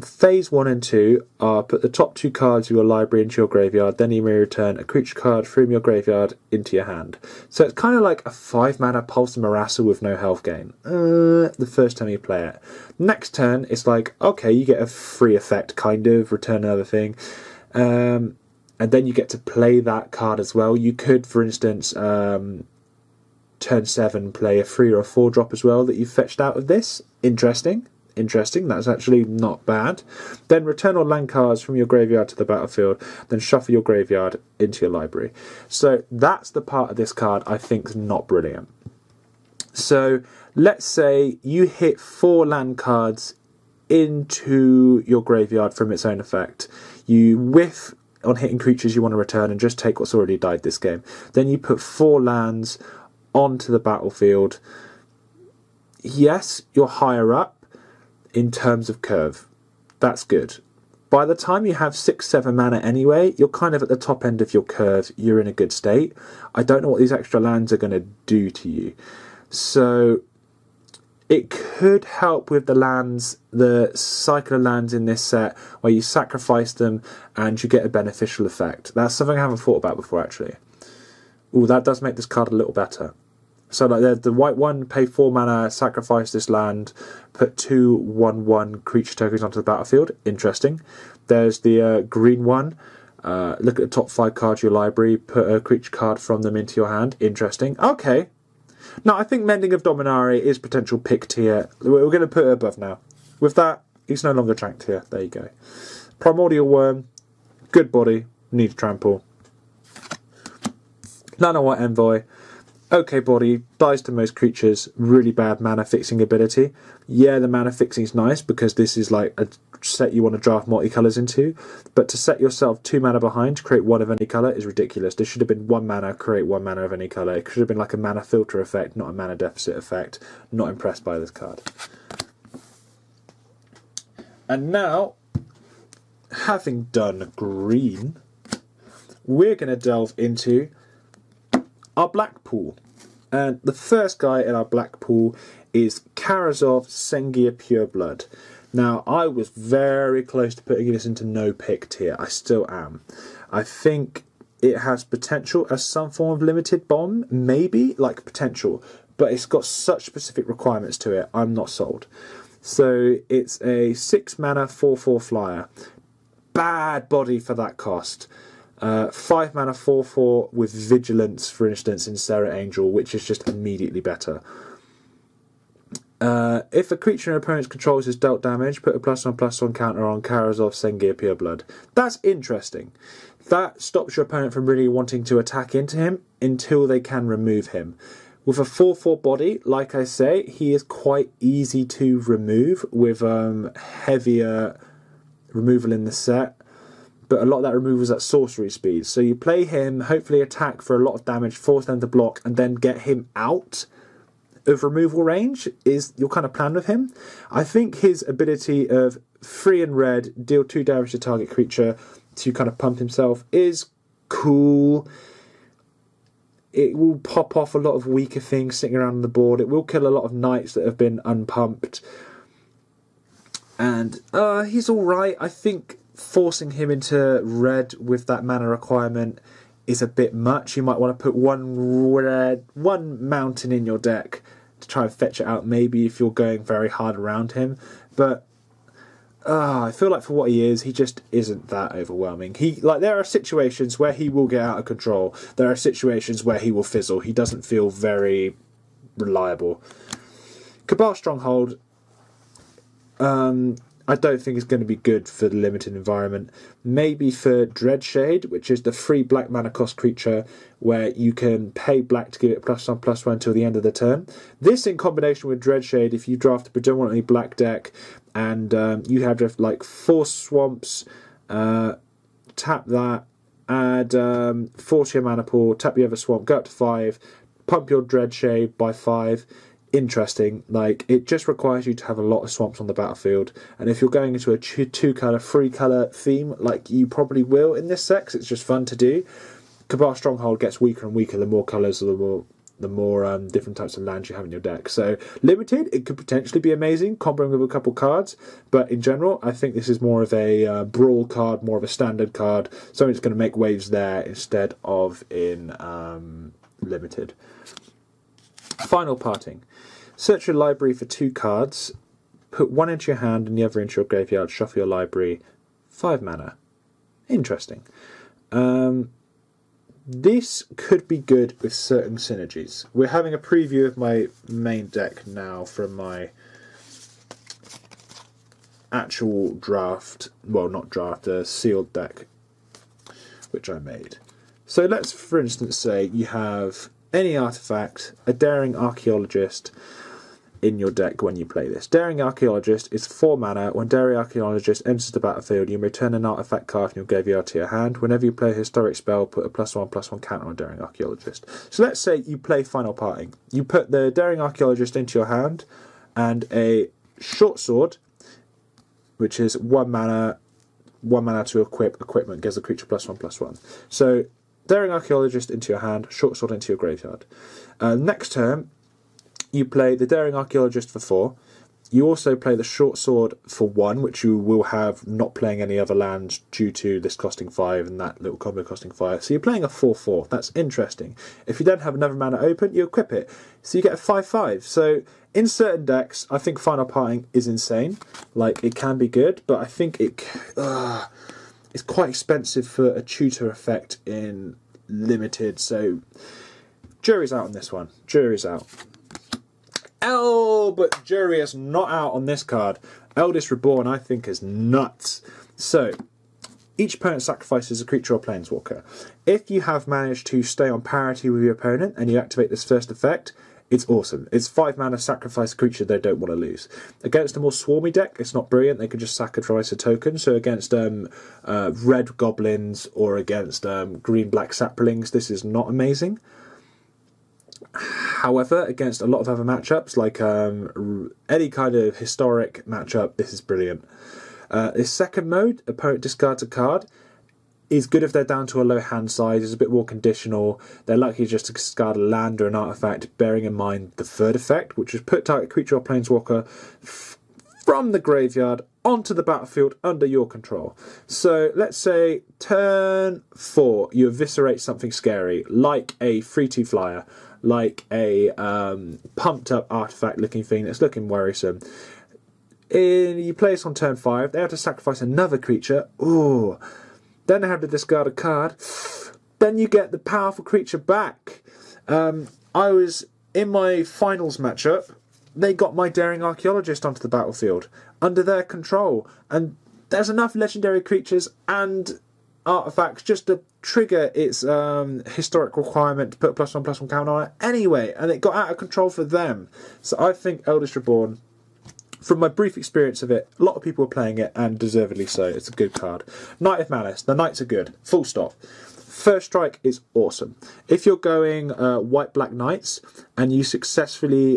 Phase 1 and 2 are put the top 2 cards of your library into your graveyard, then you may return a creature card from your graveyard into your hand. So it's kind of like a 5-mana Pulse and Marassa with no health gain. The first time you play it. Next turn, it's like, okay, you get a free effect, kind of, return another thing. And then you get to play that card as well. You could, for instance, turn 7 play a 3 or a 4 drop as well that you fetched out of this. Interesting, that's actually not bad. Then return all land cards from your graveyard to the battlefield, then shuffle your graveyard into your library. So that's the part of this card I think is not brilliant. So let's say you hit 4 land cards into your graveyard from its own effect. You whiff on hitting creatures you want to return and just take what's already died this game. Then you put 4 lands onto the battlefield. Yes, you're higher up in terms of curve. That's good. By the time you have 6-7 mana anyway, you're kind of at the top end of your curve. You're in a good state. I don't know what these extra lands are going to do to you. So it could help with the lands, the cycle of lands in this set, where you sacrifice them and you get a beneficial effect. That's something I haven't thought about before, actually. Ooh, that does make this card a little better. So like the white one, pay 4 mana, sacrifice this land, put 2 1/1 creature tokens onto the battlefield. Interesting. There's the green one. Look at the top 5 cards of your library, put a creature card from them into your hand. Interesting. Okay. Now, I think Mending of Dominaria is potential pick tier. We're going to put it above now. With that, he's no longer janked here. There you go. Primordial Worm, good body, needs trample. Nano White Envoy, okay body, dies to most creatures, really bad mana fixing ability. Yeah, the mana fixing is nice because this is like a set you want to draft multicolours into, but to set yourself 2 mana behind to create 1 of any colour is ridiculous. This should have been 1 mana, create 1 mana of any colour. It should have been like a mana filter effect, not a mana deficit effect. Not impressed by this card. And now, having done green, we're going to delve into our black pool. And the first guy in our black pool is Karazov Sengia Pureblood. Now, I was very close to putting this into no pick tier. I still am. I think it has potential as some form of limited bomb, maybe, like potential, but it's got such specific requirements to it, I'm not sold. So it's a 6 mana 4/4 flyer. Bad body for that cost. 5 mana 4/4 with Vigilance, for instance, in Serra Angel, which is just immediately better. If a creature your opponent's controls is dealt damage, put a +1/+1 counter on Karazov Sengia Pureblood. That's interesting. That stops your opponent from really wanting to attack into him until they can remove him. With a 4/4 body, like I say, he is quite easy to remove with heavier removal in the set. But a lot of that removal is at sorcery speed. So you play him, hopefully attack for a lot of damage, force them to block, and then get him out of removal range is your kind of plan with him. I think his ability of 3 and red, deal 2 damage to target creature to kind of pump himself is cool. It will pop off a lot of weaker things sitting around on the board. It will kill a lot of knights that have been unpumped. And he's alright. I think forcing him into red with that mana requirement is a bit much. You might want to put one mountain in your deck to try and fetch it out, maybe if you're going very hard around him. But I feel like for what he is, he just isn't that overwhelming. There are situations where he will get out of control. There are situations where he will fizzle. He doesn't feel very reliable. Cabal Stronghold, I don't think it's going to be good for the limited environment. Maybe for Dreadshade, which is the 3 black mana cost creature where you can pay black to give it +1/+1 until the end of the turn. This in combination with Dreadshade, if you draft a predominantly black deck and you have just like 4 swamps, tap that, add 4 to your mana pool, tap your other swamp, go up to 5, pump your Dreadshade by 5. Interesting. Like, it just requires you to have a lot of swamps on the battlefield, and if you're going into a 2-colour 3-colour theme, like you probably will in this set, 'cause it's just fun to do, Cabal Stronghold gets weaker and weaker the more colours, the more different types of lands you have in your deck. So limited, it could potentially be amazing, comboing with a couple cards, but in general, I think this is more of a brawl card, more of a standard card, something that's going to make waves there instead of in limited. Final parting. Search your library for 2 cards, put one into your hand and the other into your graveyard, shuffle your library, 5 mana. Interesting. This could be good with certain synergies. We're having a preview of my main deck now from my actual draft, well not draft, a sealed deck, which I made. So let's for instance say you have any artifact, a Daring Archaeologist in your deck when you play this. Daring Archaeologist is 4 mana. When Daring Archaeologist enters the battlefield, you return an artifact card from your graveyard to your hand. Whenever you play a historic spell, put a +1/+1 counter on Daring Archaeologist. So let's say you play Final Parting. You put the Daring Archaeologist into your hand, and a Short Sword, which is 1 mana to equip equipment, gives the creature +1/+1. So Daring Archaeologist into your hand, Short Sword into your graveyard. Next turn, you play the Daring Archaeologist for 4. You also play the Short Sword for 1, which you will have not playing any other lands due to this costing 5 and that little combo costing 5. So you're playing a 4/4. That's interesting. If you don't have another mana open, you equip it. So you get a 5/5. So in certain decks, I think Final Parting is insane. Like, it can be good, but I think it's quite expensive for a tutor effect in limited. So jury's out on this one. Jury's out. But jury is not out on this card. Eldest Reborn, I think, is nuts. So, each opponent sacrifices a creature or planeswalker. If you have managed to stay on parity with your opponent and you activate this first effect, it's awesome. It's 5 mana, sacrifice a creature they don't want to lose. Against a more swarmy deck, it's not brilliant. They can just sacrifice a token. So against red goblins or against green-black saplings, this is not amazing. However, against a lot of other matchups, like any kind of historic matchup, this is brilliant. This second mode, opponent discards a card, is good if they're down to a low hand size, is a bit more conditional. They're likely just to discard a land or an artifact, bearing in mind the third effect, which is put target creature or planeswalker from the graveyard onto the battlefield under your control. So let's say turn 4, you eviscerate something scary, like a 3/2 flyer, like a pumped up artifact looking thing that's looking worrisome. You play this on turn 5, they have to sacrifice another creature. Ooh. Then they have to discard a card. Then you get the powerful creature back. I was in my finals matchup, they got my Daring Archaeologist onto the battlefield under their control, and there's enough legendary creatures and artifacts just to trigger its historic requirement to put a +1/+1 counter on it anyway, and it got out of control for them. So I think Eldest Reborn, from my brief experience of it, a lot of people are playing it, and deservedly so. It's a good card. Knight of Malice. The Knights are good. Full stop. First Strike is awesome. If you're going white-black Knights, and you successfully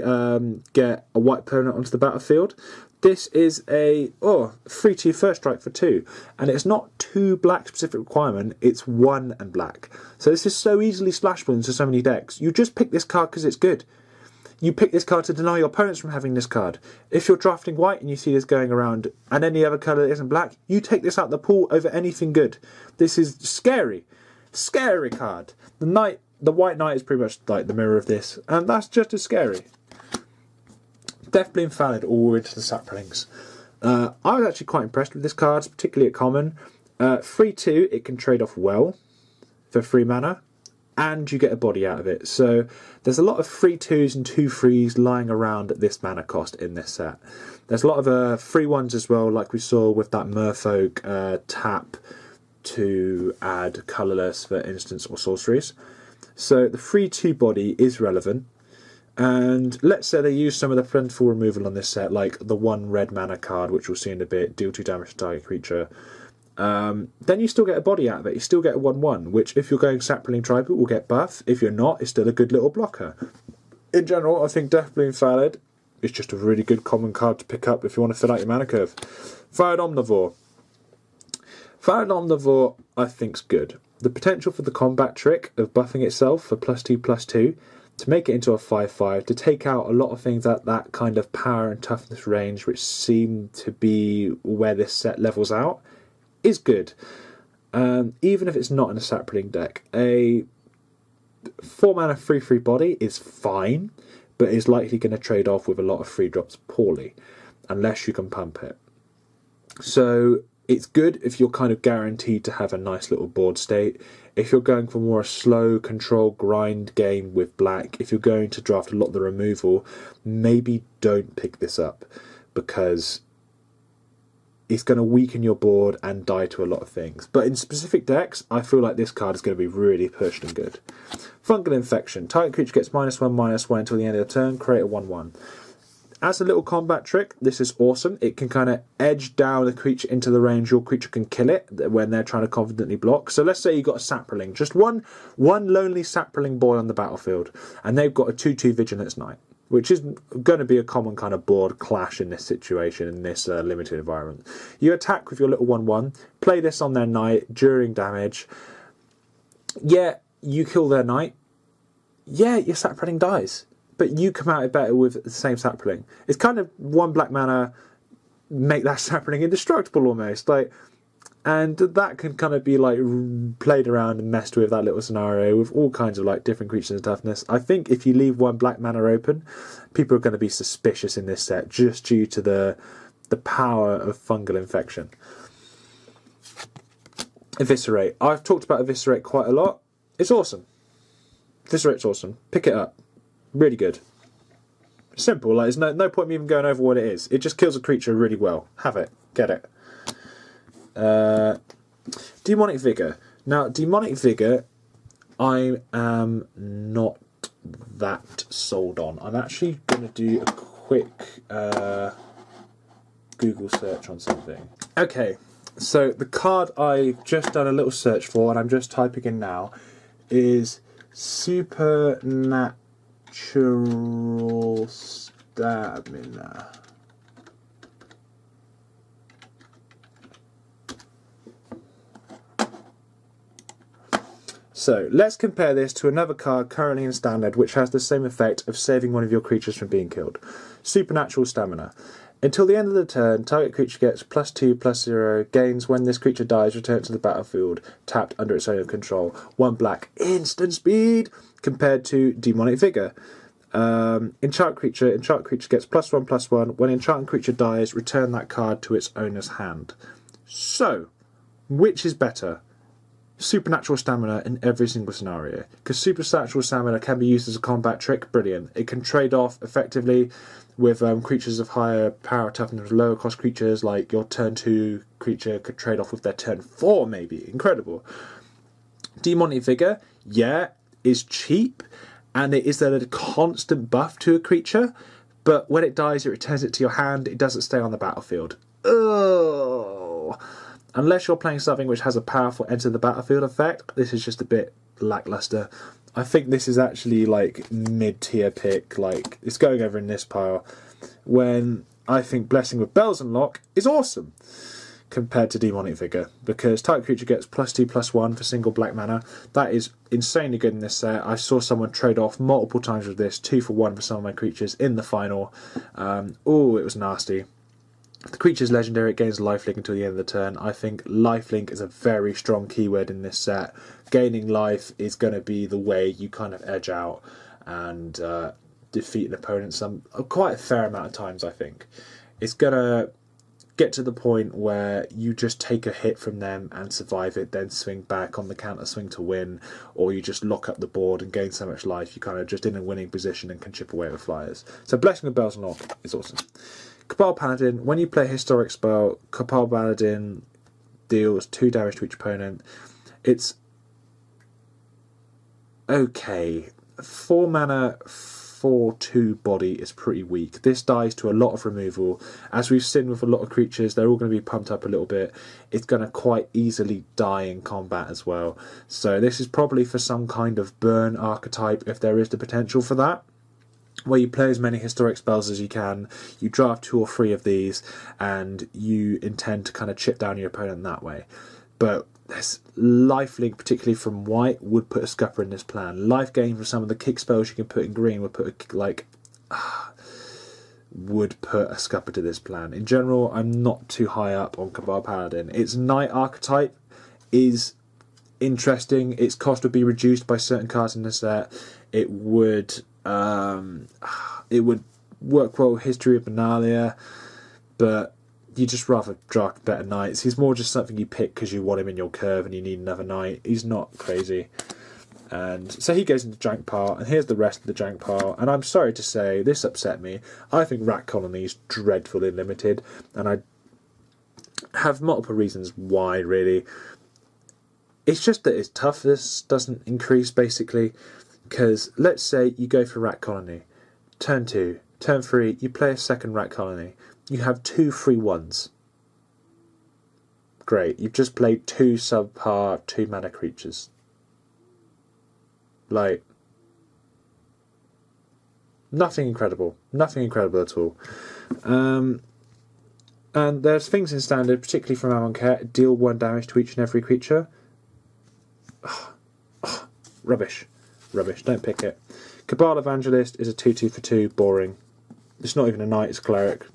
get a white opponent onto the battlefield, this is a 3/2 First Strike for 2. And it's not 2 black specific requirement, it's 1 and black. So this is so easily splashable into so many decks. You just pick this card because it's good. You pick this card to deny your opponents from having this card. If you're drafting white and you see this going around and any other colour that isn't black, you take this out the pool over anything good. This is scary. Scary card. The White Knight is pretty much like the mirror of this, and that's just as scary. Definitely invalid all into the saplings. I was actually quite impressed with this card, particularly at common. 3/2, it can trade off well for 3 mana, and you get a body out of it. So there's a lot of 3/2s and 2/3s lying around at this mana cost in this set. There's a lot of 3/1s as well, like we saw with that Merfolk tap to add colourless for instants or sorceries. So the 3/2 body is relevant. And let's say they use some of the plentiful removal on this set, like the 1 red mana card, which we'll see in a bit, deal 2 damage to target creature. Then you still get a body out of it. You still get a 1/1, which if you're going Sapling Tribute will get buff. If you're not, it's still a good little blocker. In general, I think definitely invalid. It's just a really good common card to pick up if you want to fill out your mana curve. Fired Omnivore. Fired Omnivore, I think's good. the potential for the combat trick of buffing itself for +2/+2 to make it into a 5/5, to take out a lot of things at that kind of power and toughness range, which seem to be where this set levels out, is good. Even if it's not in a sapling deck, a 4-mana 3/3 body is fine, but is likely going to trade off with a lot of free drops poorly, unless you can pump it. So it's good if you're kind of guaranteed to have a nice little board state. If you're going for more a slow control grind game with black, if you're going to draft a lot of the removal, maybe don't pick this up, because it's going to weaken your board and die to a lot of things. But in specific decks, I feel like this card is going to be really pushed and good. Fungal Infection. Target creature gets -1/-1 until the end of the turn. Create a 1/1. As a little combat trick, this is awesome. It can kind of edge down the creature into the range your creature can kill it when they're trying to confidently block. So let's say you've got a Sapling, just one lonely Sapling boy on the battlefield, and they've got a 2/2 Vigilance Knight, which is going to be a common kind of board clash in this situation, in this limited environment. You attack with your little 1/1, play this on their knight during damage. Yeah, you kill their knight. Yeah, your Sapling dies, but you come out better with the same Sapling. It's kind of 1 black mana, make that Sapling indestructible almost. And that can kind of be played around and messed with, that little scenario, with all kinds of different creatures and toughness. I think if you leave 1 black mana open, people are going to be suspicious in this set, just due to the power of Fungal Infection. Eviscerate. I've talked about Eviscerate quite a lot. It's awesome. Eviscerate's awesome. Pick it up. Really good. Simple. There's no point in me even going over what it is. It just kills a creature really well. Have it. Get it. Demonic Vigor. Now, Demonic Vigor, I am not that sold on. I'm actually going to do a quick Google search on something. Okay, so the card I've just done a little search for, and I'm just typing in now, is Supernatural Stamina. So, let's compare this to another card currently in Standard, which has the same effect of saving one of your creatures from being killed. Supernatural Stamina. Until the end of the turn, target creature gets +2/+0, gains when this creature dies, returns to the battlefield, tapped under its own control. 1 black, instant speed, compared to Demonic Vigor. Enchant creature gets +1/+1. When enchanted creature dies, return that card to its owner's hand. So, which is better? Supernatural Stamina in every single scenario, because Supernatural Stamina can be used as a combat trick. Brilliant. It can trade off effectively with creatures of higher power toughness, lower cost creatures, like your turn 2 creature could trade off with their turn 4 maybe. Incredible. Demonic Vigor, yeah, is cheap, and it is a constant buff to a creature, but when it dies it returns it to your hand. It doesn't stay on the battlefield. Ugh. Unless you're playing something which has a powerful enter the battlefield effect, this is just a bit lackluster. I think this is actually mid-tier pick, it's going over in this pile, when I think Blessing with Bells Unlock is awesome compared to Demonic Vigor, because target creature gets +2/+1 for single black mana. That is insanely good in this set. I saw someone trade off multiple times with this, 2 for 1 for some of my creatures in the final. Oh, it was nasty. The creature's legendary, it gains lifelink until the end of the turn. I think lifelink is a very strong keyword in this set. Gaining life is going to be the way you kind of edge out and defeat an opponent quite a fair amount of times, I think. It's going to get to the point where you just take a hit from them and survive it, then swing back on the counter swing to win, or you just lock up the board and gain so much life you're kind of just in a winning position and can chip away with flyers. So Blessing with Bells Unlock is awesome. Cabal Paladin, when you play a historic spell, Cabal Paladin deals 2 damage to each opponent. It's okay. 4 mana, 4/2 body is pretty weak. This dies to a lot of removal. As we've seen with a lot of creatures, they're all going to be pumped up a little bit. It's going to quite easily die in combat as well. So this is probably for some kind of burn archetype, if there is the potential for that, where you play as many historic spells as you can, you draft 2 or 3 of these, and you intend to kind of chip down your opponent that way. But There's lifelink, particularly from white, would put a scupper in this plan. Life gain from some of the kick spells you can put in green would put a scupper to this plan. In general, I'm not too high up on Cabal Paladin. Its Knight archetype is interesting. Its cost would be reduced by certain cards in the set. It would work well with History of Benalia, but you just rather draft better knights. He's more just something you pick because you want him in your curve and you need another knight. He's not crazy. And so he goes into jank pile, and here's the rest of the jank pile. And I'm sorry to say, this upset me. I think Rat Colony is dreadful in Limited, and I have multiple reasons why, really. It's just that its toughness doesn't increase, basically. Because let's say you go for Rat Colony. Turn 2. Turn 3, you play a second Rat Colony. You have 2 free ones. Great. You've just played 2 subpar 2 mana creatures. Like, nothing incredible. Nothing incredible at all. And there's things in Standard, particularly from Amonkhet, deal 1 damage to each and every creature. Rubbish. Rubbish. Don't pick it. Cabal Evangelist is a 2/2 for 2. Boring. It's not even a knight, it's a cleric.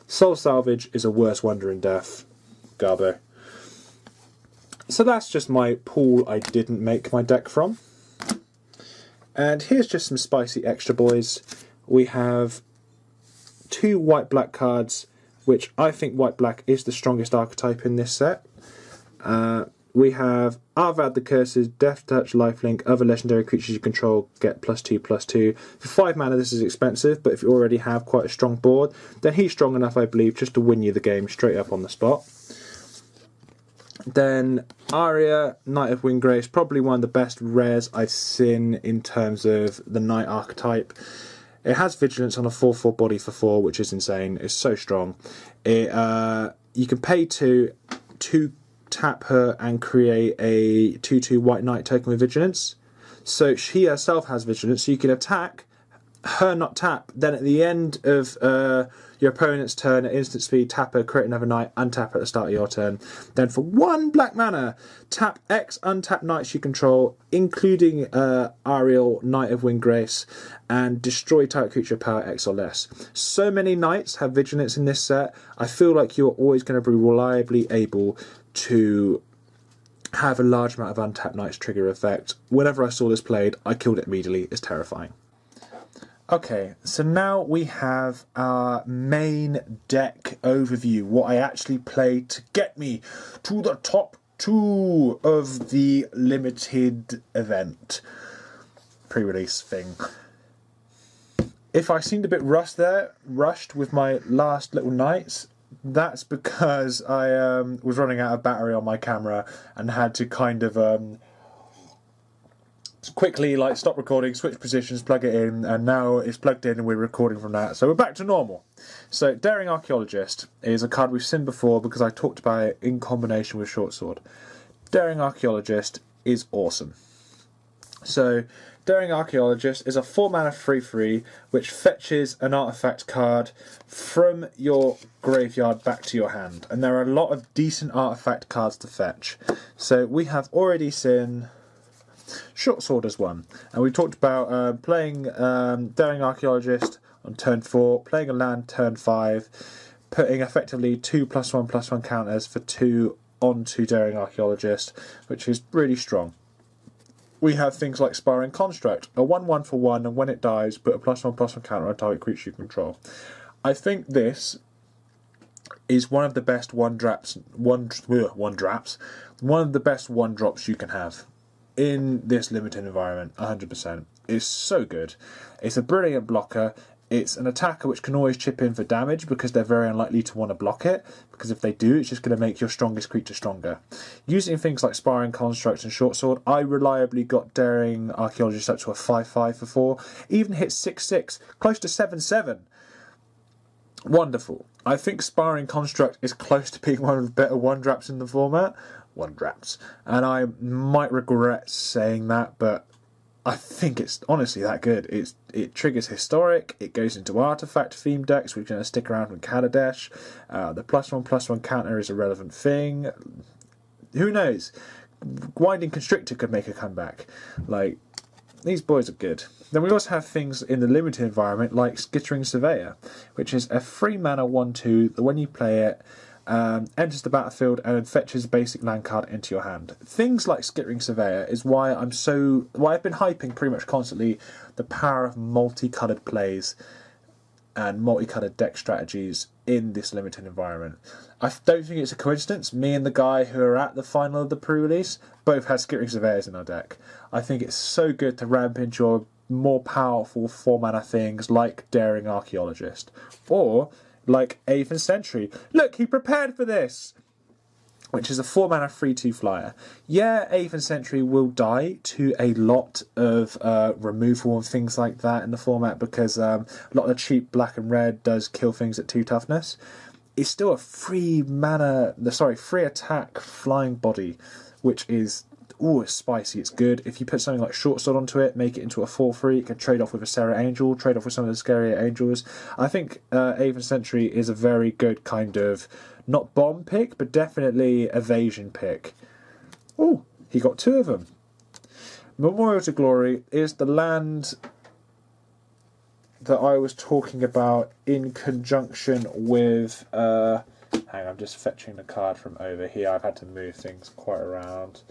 Soul Salvage is a worse wonder in death. Garbo. So that's just my pool I didn't make my deck from. And here's just some spicy extra boys. We have 2 white-black cards, which I think white-black is the strongest archetype in this set. We have Arvad the Curses, Death Touch, Lifelink, other legendary creatures you control get +2/+2. For 5 mana this is expensive, but if you already have quite a strong board, then he's strong enough, I believe, just to win you the game straight up on the spot. Then Arya, Knight of Windgrace, probably one of the best rares I've seen in terms of the Knight archetype. It has Vigilance on a 4/4 body for 4, which is insane. It's so strong. You can pay to tap her and create a 2/2 white knight token with Vigilance. So she herself has Vigilance, so you can attack her, not tap. Then at the end of your opponent's turn at instant speed, tap her, create another knight, untap her at the start of your turn. Then for 1 black mana, tap X untapped knights you control, including Ariel, Knight of Windgrace, and destroy target creature power X or less. So many knights have Vigilance in this set. I feel like you're always going to be reliably able to have a large amount of untapped knights trigger effect. Whenever I saw this played, I killed it immediately. It's terrifying. Okay, so now we have our main deck overview, what I actually played to get me to the top 2 of the limited event pre-release thing. If I seemed a bit rushed with my last little knights, that's because I was running out of battery on my camera and had to kind of quickly stop recording, switch positions, plug it in, and now it's plugged in and we're recording from that. So we're back to normal. So Daring Archaeologist is a card we've seen before because I talked about it in combination with Short Sword. Daring Archaeologist is awesome. So Daring Archaeologist is a 4 mana 3/3 which fetches an artifact card from your graveyard back to your hand. And there are a lot of decent artifact cards to fetch. So we have already seen Short Sword as one. And we talked about playing Daring Archaeologist on turn 4, playing a land turn 5, putting effectively 2 +1/+1 counters for 2 onto Daring Archaeologist, which is really strong. We have things like Sparring Construct, a 1/1 for 1, and when it dies, put a +1/+1 counter on target creature you control. I think this is one of the best one of the best 1-drops you can have in this limited environment. 100%. It's so good. It's a brilliant blocker. It's an attacker which can always chip in for damage because they're very unlikely to want to block it, because if they do, it's just going to make your strongest creature stronger. Using things like Sparring Construct and Short Sword, I reliably got Daring Archaeologist up to a 5/5 for 4, even hit 6/6, close to 7/7. Wonderful. I think Sparring Construct is close to being one of the better 1-drops in the format. 1-drops. And I might regret saying that, but I think it's honestly that good. It triggers Historic, it goes into Artifact themed decks, which are going to stick around with Kaladesh. The +1/+1 counter is a relevant thing. who knows? Winding Constrictor could make a comeback. Like, these boys are good. Then we also have things in the limited environment like Skittering Surveyor, which is a 3-mana 1/2 that when you play it, enters the battlefield and fetches a basic land card into your hand. Things like Skittering Surveyor is why I've been hyping pretty much constantly the power of multicoloured plays and multicoloured deck strategies in this limited environment. I don't think it's a coincidence. Me and the guy who are at the final of the pre-release both had Skittering Surveyors in our deck. I think it's so good to ramp into your more powerful 4-mana things like Daring Archaeologist or like Aven Sentry. Look, he prepared for this! Which is a 4-mana 3/2 flyer. Yeah, Aven Sentry will die to a lot of removal and things like that in the format because a lot of the cheap black and red does kill things at 2 toughness. It's still a 3 attack flying body, which is, it's spicy, it's good. If you put something like Short Sword onto it, make it into a 4/3, it can trade off with a Serra Angel, trade off with some of the scarier angels. I think Aven Sentry is a very good kind of, not bomb pick, but definitely evasion pick. Oh, he got 2 of them. Memorial to Glory is the land that I was talking about in conjunction with... hang on, I'm just fetching the card from over here. I've had to move things quite around.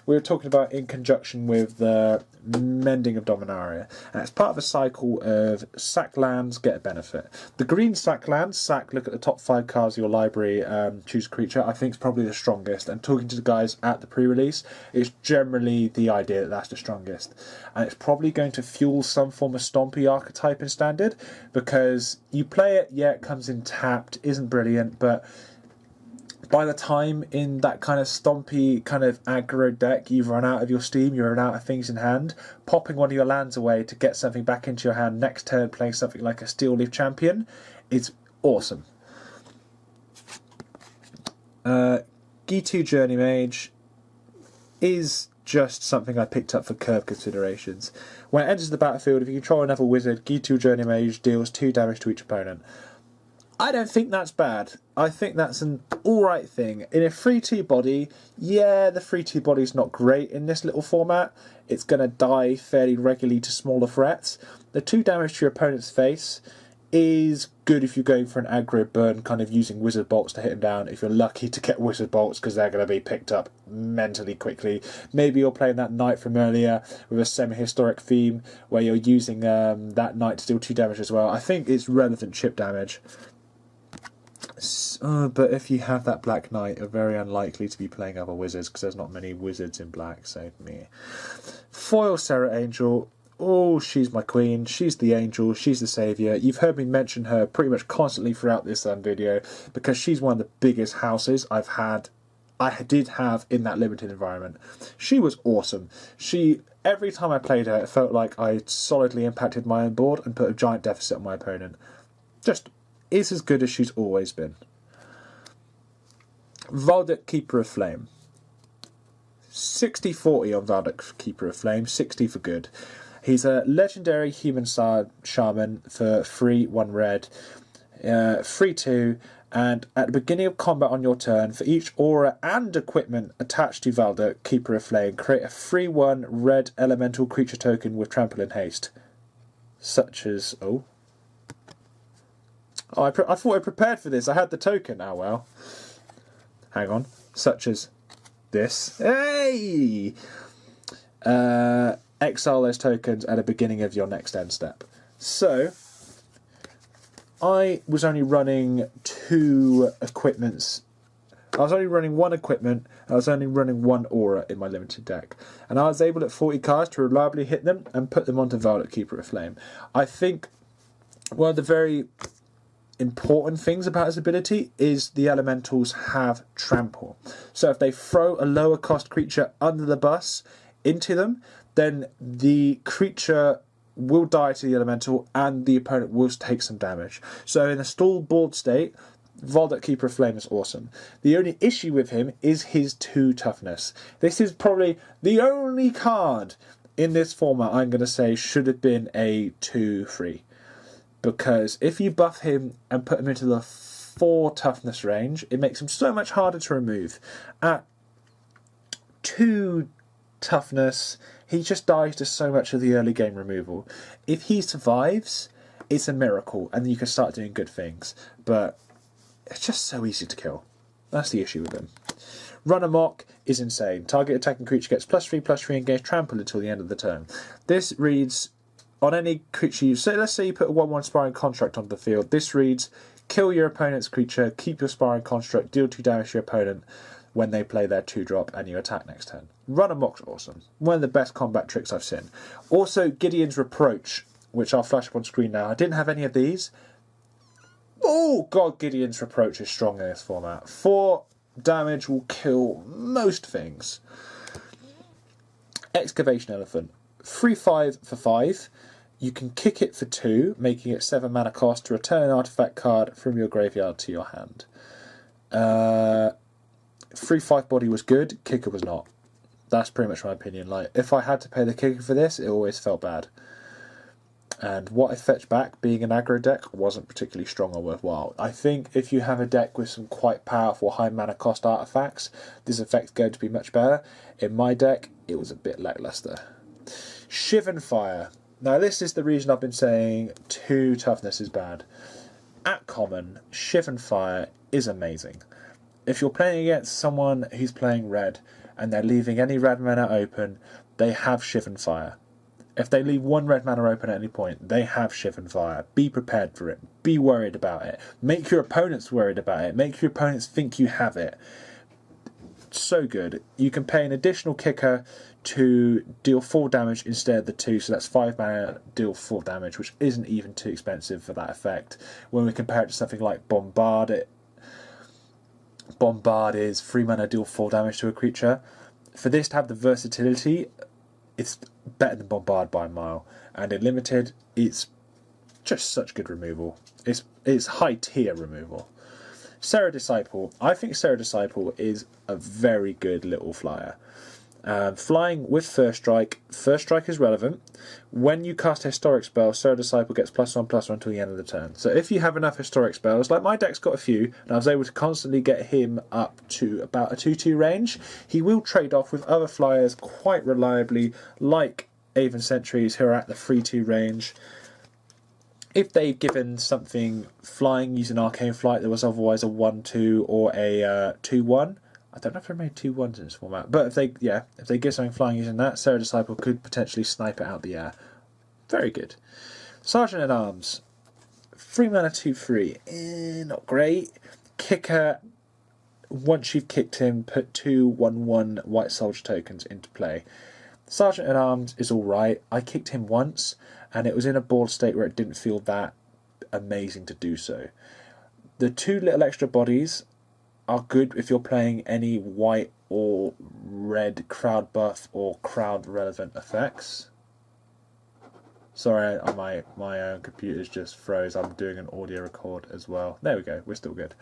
We were talking about in conjunction with the Mending of Dominaria. And it's part of a cycle of sack lands, get a benefit. The green sack lands, look at the top 5 cards of your library, choose a creature, I think is probably the strongest. And talking to the guys at the pre-release, it's generally the idea that that's the strongest. And it's probably going to fuel some form of Stompy archetype in Standard, because you play it, yeah, it comes in tapped, isn't brilliant, but by the time in that kind of stompy, kind of aggro deck, you've run out of your steam, you run out of things in hand, popping one of your lands away to get something back into your hand next turn, playing something like a Steel Leaf Champion, is awesome. G2 Journey Mage is just something I picked up for curve considerations. When it enters the battlefield, if you control another wizard, G2 Journey Mage deals 2 damage to each opponent. I don't think that's bad. I think that's an alright thing. In a 3/2 body, yeah, the 3/2 body's not great in this little format. It's going to die fairly regularly to smaller threats. The 2 damage to your opponent's face is good if you're going for an aggro burn, kind of using Wizard Bolts to hit them down, if you're lucky to get Wizard Bolts, because they're going to be picked up mentally quickly. Maybe you're playing that Knight from earlier with a semi-historic theme, where you're using that Knight to deal 2 damage as well. I think it's relevant chip damage. But if you have that Black Knight, you're very unlikely to be playing other wizards because there's not many wizards in black, so me. Foil Serra Angel. Oh, she's my queen. She's the angel. She's the saviour. You've heard me mention her pretty much constantly throughout this video because she's one of the biggest houses I did have in that limited environment. She was awesome. Every time I played her, it felt like I solidly impacted my own board and put a giant deficit on my opponent. Just is as good as she's always been. Valdek, Keeper of Flame. 60-40 on Valdek, Keeper of Flame, 60 for good. He's a legendary human shaman for 3, 1 red, 3/2, and at the beginning of combat on your turn, for each aura and equipment attached to Valdek, Keeper of Flame, create a 3/1 red elemental creature token with trample and haste. Such as... I thought I prepared for this. I had the token. Oh, well. Hang on. Such as this. Hey! Exile those tokens at the beginning of your next end step. So, I was only running 2 equipments. I was only running 1 equipment. I was only running 1 aura in my limited deck. And I was able at 40 cards to reliably hit them and put them onto Valdek, Keeper of Flame. I think one of the very important things about his ability is the elementals have trample. So if they throw a lower cost creature under the bus into them, then the creature will die to the elemental and the opponent will take some damage. So in a stalled board state, Valdek, Keeper of Flame is awesome. The only issue with him is his 2 toughness. This is probably the only card in this format I'm going to say should have been a 2/3. Because if you buff him and put him into the 4 toughness range, it makes him so much harder to remove. At 2 toughness, he just dies to so much of the early game removal. If he survives, it's a miracle, and you can start doing good things. But it's just so easy to kill. That's the issue with him. Run Amok is insane. Target attacking creature gets +3/+3 and gains trample until the end of the turn. This reads, on any creature you... So let's say you put a 1/1 Sparring Construct onto the field. This reads, kill your opponent's creature, keep your Sparring Construct, deal 2 damage to your opponent when they play their 2-drop, and you attack next turn. Run Amok's awesome. One of the best combat tricks I've seen. Also, Gideon's Reproach, which I'll flash up on screen now. I didn't have any of these. Oh god, Gideon's Reproach is strong in this format. 4 damage will kill most things. Excavation Elephant. 3/5 for 5. You can kick it for 2, making it 7 mana cost to return an artifact card from your graveyard to your hand. 3/5 body was good, kicker was not. That's pretty much my opinion. Like, if I had to pay the kicker for this, it always felt bad. And what I fetched back, being an aggro deck, wasn't particularly strong or worthwhile. I think if you have a deck with some quite powerful high mana cost artifacts, this effect's going to be much better. In my deck, it was a bit lackluster. Shivan Fire. Now this is the reason I've been saying 2 toughness is bad. At common, Shivan Fire is amazing. If you're playing against someone who's playing red, and they're leaving any red mana open, they have Shivan Fire. If they leave 1 red mana open at any point, they have Shivan Fire. Be prepared for it. Be worried about it. Make your opponents worried about it. Make your opponents think you have it. So good. You can pay an additional kicker to deal 4 damage instead of the 2, so that's 5 mana, deal 4 damage, which isn't even too expensive for that effect. When we compare it to something like Bombard, Bombard is 3 mana, deal 4 damage to a creature. For this to have the versatility, it's better than Bombard by a mile. And in Limited, it's just such good removal. It's high tier removal. Serra Disciple. I think Serra Disciple is a very good little flyer. Flying with First Strike. First Strike is relevant. When you cast a Historic spell, Serra Disciple gets +1/+1 until the end of the turn. So if you have enough Historic spells, like my deck's got a few, and I was able to constantly get him up to about a 2/2 range, he will trade off with other flyers quite reliably, like Aven Sentries, who are at the 3/2 range. If they've given something flying using Arcane Flight that was otherwise a 1/2 or a 2/1, I don't know if there are made 2/1s in this format, but if they give something flying using that, Serra Disciple could potentially snipe it out the air. Very good. Sergeant at Arms, 3 mana 2/3, not great. Kicker. Once you've kicked him, put 2 1/1 White Soldier tokens into play. Sergeant at Arms is alright. I kicked him once, and it was in a board state where it didn't feel that amazing to do so. The 2 little extra bodies are good if you're playing any white or red crowd buff or crowd relevant effects. Sorry, my computer's just froze. I'm doing an audio record as well. There we go, we're still good.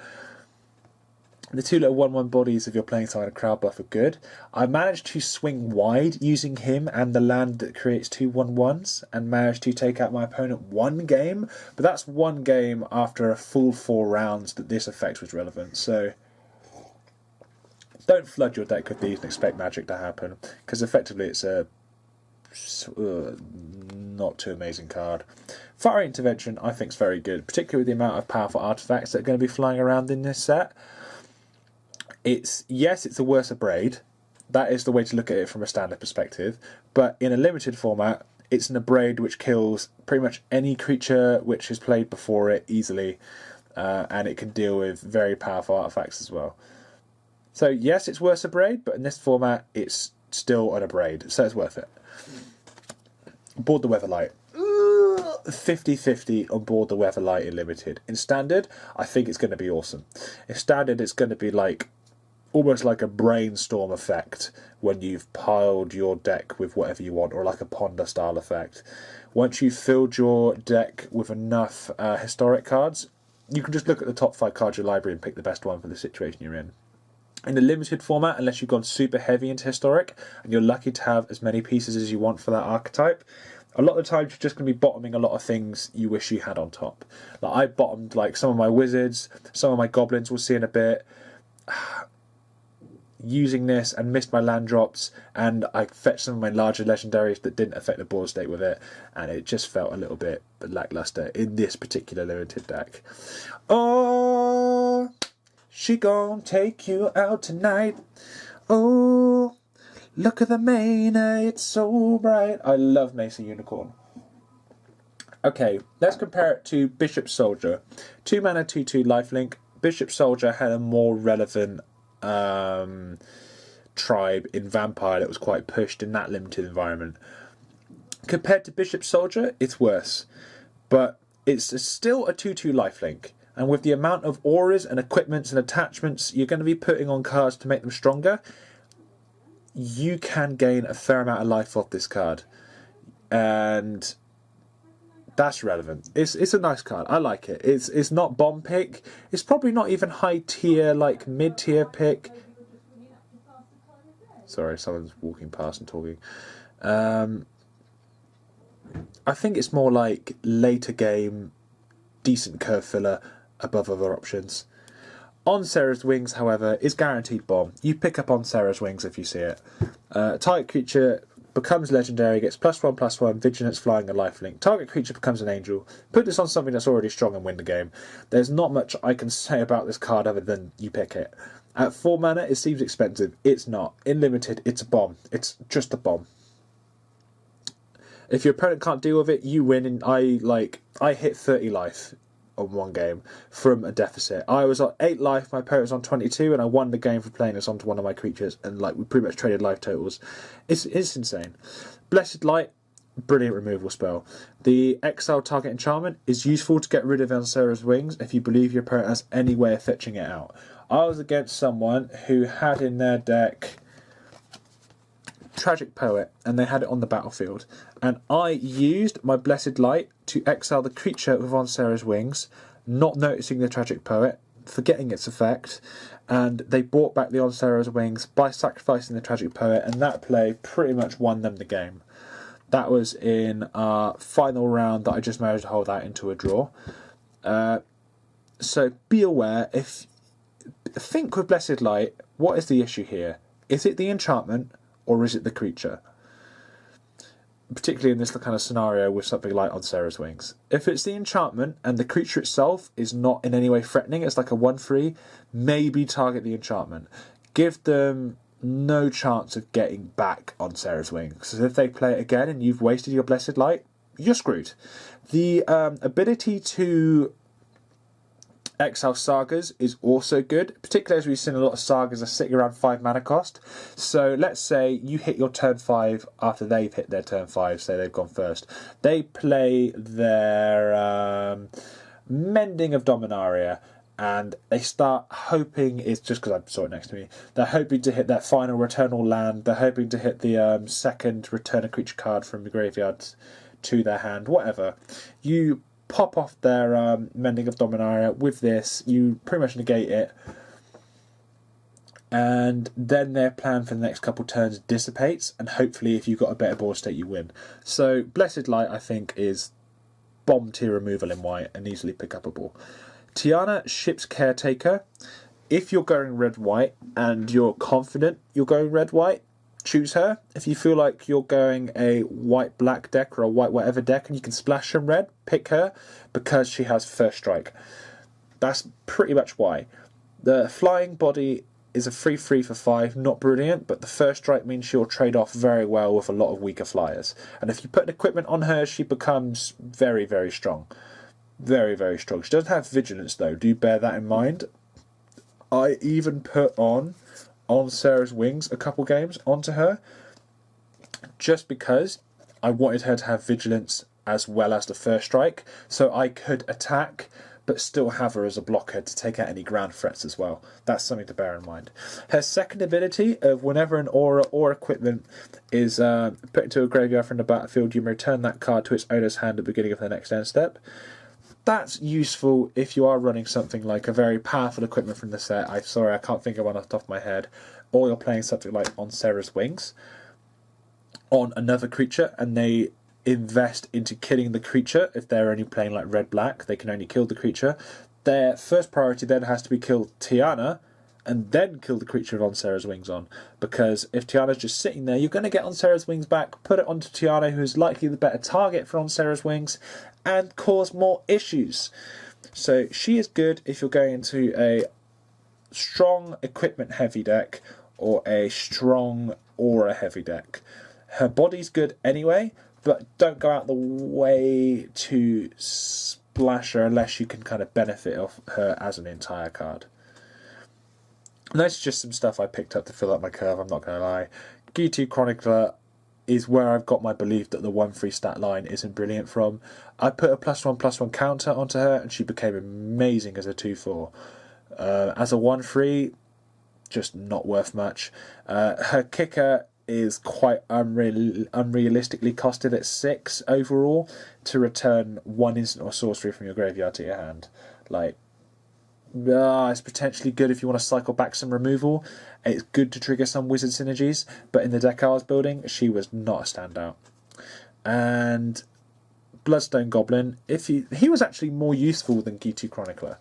The 2 little 1/1 bodies, if you're playing side a crowd buff, are good. I managed to swing wide using him and the land that creates 2 1/1s and managed to take out my opponent 1 game, but that's 1 game after a full 4 rounds that this effect was relevant. So don't flood your deck with these and expect magic to happen, because effectively it's a not too amazing card. Fire Intervention I think is very good, particularly with the amount of powerful artifacts that are going to be flying around in this set. It's a worse Abrade. That is the way to look at it from a standard perspective. But in a limited format, it's an Abrade which kills pretty much any creature which is played before it easily, and it can deal with very powerful artifacts as well. So yes, it's worse Abrade, but in this format, it's still an Abrade, so it's worth it. Board the Weatherlight. 50-50 on Board the Weatherlight in Limited. In Standard, I think it's going to be awesome. In Standard, it's going to be like almost like a brainstorm effect when you've piled your deck with whatever you want, or like a ponder style effect. Once you've filled your deck with enough historic cards, you can just look at the top 5 cards of your library and pick the best one for the situation you're in. In the limited format, unless you've gone super heavy into historic and you're lucky to have as many pieces as you want for that archetype, A lot of the times you're just going to be bottoming a lot of things you wish you had on top. Like I bottomed like some of my wizards, some of my goblins we'll see in a bit, using this and missed my land drops, and I fetched some of my larger legendaries that didn't affect the board state with it, and it just felt a little bit lackluster in this particular limited deck. Oh, she gon' take you out tonight. Oh, look at the Mana, it's so bright. I love Mesa Unicorn. Okay, let's compare it to Bishop Soldier. 2 mana, 2/2 lifelink. Bishop Soldier had a more relevant tribe in Vampire that was quite pushed in that limited environment. Compared to Bishop Soldier, it's worse. But it's still a 2/2 lifelink. And with the amount of auras and equipments and attachments you're going to be putting on cards to make them stronger, you can gain a fair amount of life off this card, and that's relevant. It's a nice card. I like it. It's not bomb pick. It's probably not even high tier, like mid tier pick. Sorry, someone's walking past and talking. I think it's more like later game, decent curve filler above other options. On Sarah's Wings, however, is guaranteed bomb. You pick up on Sarah's Wings if you see it. Target creature becomes legendary, gets +1/+1, vigilance, flying, and lifelink. Target creature becomes an angel. Put this on something that's already strong and win the game. There's not much I can say about this card other than you pick it. At 4 mana, it seems expensive. It's not. In limited, it's a bomb. It's just a bomb. If your opponent can't deal with it, you win. And I hit 30 life on one game from a deficit. I was on 8 life, my opponent was on 22, and I won the game for playing this onto one of my creatures, and like we pretty much traded life totals. It's insane. Blessed Light, brilliant removal spell. The exile target enchantment is useful to get rid of Ansara's Wings if you believe your opponent has any way of fetching it out. I was against someone who had in their deck Tragic Poet, and they had it on the battlefield, and I used my Blessed Light to exile the creature with Ansara's Wings, not noticing the Tragic Poet, forgetting its effect, and they brought back the Ansara's Wings by sacrificing the Tragic Poet, and that play pretty much won them the game. That was in our final round that I just managed to hold that into a draw. So be aware, think with Blessed Light, what is the issue here? Is it the enchantment, or is it the creature? Particularly in this kind of scenario with something like On Sarah's Wings. If it's the enchantment and the creature itself is not in any way threatening, it's like a 1/3, maybe target the enchantment. Give them no chance of getting back On Sarah's Wings. So if they play it again and you've wasted your Blessed Light, you're screwed. The ability to exile sagas is also good, particularly as we've seen a lot of sagas are sitting around 5 mana cost. So let's say you hit your turn 5 after they've hit their turn 5, say they've gone first. They play their Mending of Dominaria, and they start hoping, it's just because I saw it next to me, they're hoping to hit that final Returnal Land, they're hoping to hit the second Return a Creature card from the graveyard to their hand, whatever. You pop off their Mending of Dominaria with this, you pretty much negate it, and then their plan for the next couple turns dissipates, and hopefully if you've got a better board state you win. So Blessed Light I think is bomb tier removal in white and easily pick upable. Tiana, Ship's Caretaker. If you're going red-white and you're confident you're going red-white, choose her. If you feel like you're going a white-black deck or a white-whatever deck and you can splash some red, pick her because she has first strike. That's pretty much why. The flying body is a 3/3 for 5, not brilliant, but the first strike means she'll trade off very well with a lot of weaker flyers. And if you put an equipment on her, she becomes very, very strong. Very, very strong. She doesn't have vigilance though, do bear that in mind. I even put on Sarah's Wings a couple games onto her just because I wanted her to have vigilance as well as the first strike, so I could attack but still have her as a blocker to take out any ground threats as well. That's something to bear in mind. Her second ability of whenever an aura or equipment is put into a graveyard from the battlefield, you may return that card to its owner's hand at the beginning of the next end step. That's useful if you are running something like a very powerful equipment from the set. I can't think of one off the top of my head. Or you're playing something like On Sarah's Wings on another creature, and they invest into killing the creature. If they're only playing like red-black, they can only kill the creature. Their first priority then has to be kill Tiana, and then kill the creature with Onsera's Wings on. Because if Tiana's just sitting there, you're going to get Onsera's Wings back, put it onto Tiana, who's likely the better target for Onsera's Wings, and cause more issues. So she is good if you're going into a strong equipment heavy deck or a strong aura heavy deck. Her body's good anyway, but don't go out the way to splash her unless you can kind of benefit off her as an entire card. And that's just some stuff I picked up to fill up my curve, I'm not going to lie. G2 Chronicler is where I've got my belief that the 1-3 stat line isn't brilliant from. I put a +1/+1 counter onto her and she became amazing as a 2/4. As a 1-3, just not worth much. Her kicker is quite unrealistically costed at 6 overall to return 1 instant or sorcery from your graveyard to your hand. Like, it's potentially good if you want to cycle back some removal. It's good to trigger some wizard synergies, but in the deck I was building, she was not a standout. And Bloodstone Goblin, he was actually more useful than G2 Chronicler.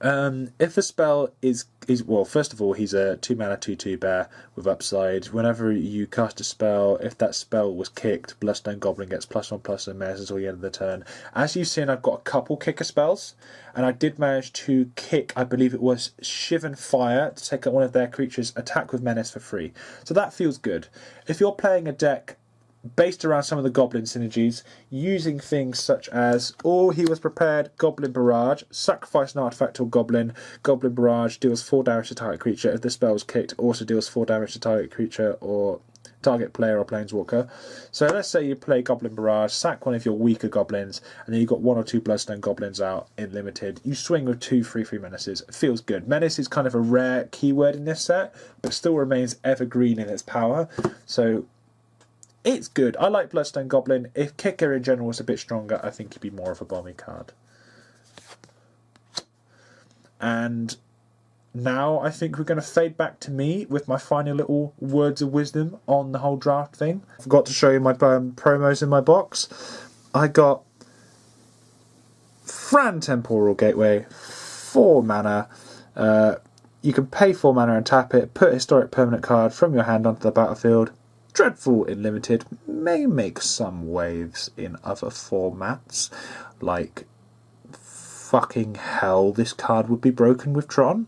If a spell is well, first of all, he's a 2-mana 2/2 bear with upside. Whenever you cast a spell, if that spell was kicked, Bloodstone Goblin gets +1/+1 menace until the end of the turn. As you've seen, I've got a couple kicker spells, and I did manage to kick, I believe it was Shivan Fire, to take out one of their creatures' attack with menace for free. So that feels good. If you're playing a deck based around some of the Goblin synergies, using things such as, he was prepared, Goblin Barrage, sacrifice an artifact to a Goblin, Goblin Barrage deals 4 damage to target creature. If the spell is kicked, also deals 4 damage to target creature or target player or planeswalker. So let's say you play Goblin Barrage, sack one of your weaker goblins, and then you've got 1 or 2 Bloodstone Goblins out in limited. You swing with 2 3/3 menaces. It feels good. Menace is kind of a rare keyword in this set, but still remains evergreen in its power. So it's good. I like Bloodstone Goblin. If Kicker in general was a bit stronger, I think he'd be more of a bomby card. And now I think we're going to fade back to me with my final little words of wisdom on the whole draft thing. I forgot to show you my promos in my box. I got Fran Temporal Gateway, 4 mana. You can pay 4 mana and tap it, put a historic permanent card from your hand onto the battlefield. Dreadful in limited, may make some waves in other formats. Like, fucking hell, this card would be broken with Tron.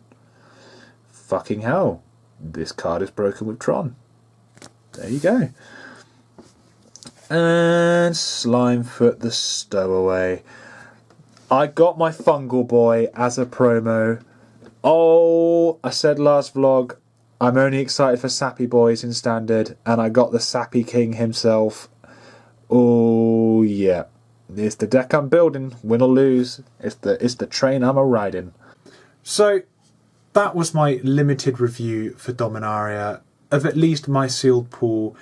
Fucking hell, this card is broken with Tron. There you go. And Slimefoot the Stowaway. I got my Fungal Boy as a promo. I said last vlog, I'm only excited for Sappy Boys in Standard, and I got the Sappy King himself. Oh yeah, it's the deck I'm building. Win or lose, it's the train I'm a-riding. So that was my limited review for Dominaria of at least my sealed pool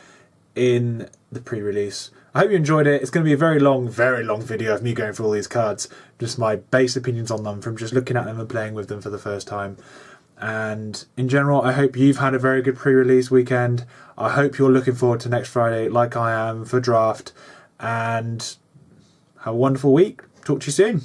in the pre-release. I hope you enjoyed it. It's going to be a very long video of me going through all these cards, just my base opinions on them from just looking at them and playing with them for the first time. And in general, I hope you've had a very good pre-release weekend. I hope you're looking forward to next Friday, like I am, for draft. And have a wonderful week. Talk to you soon.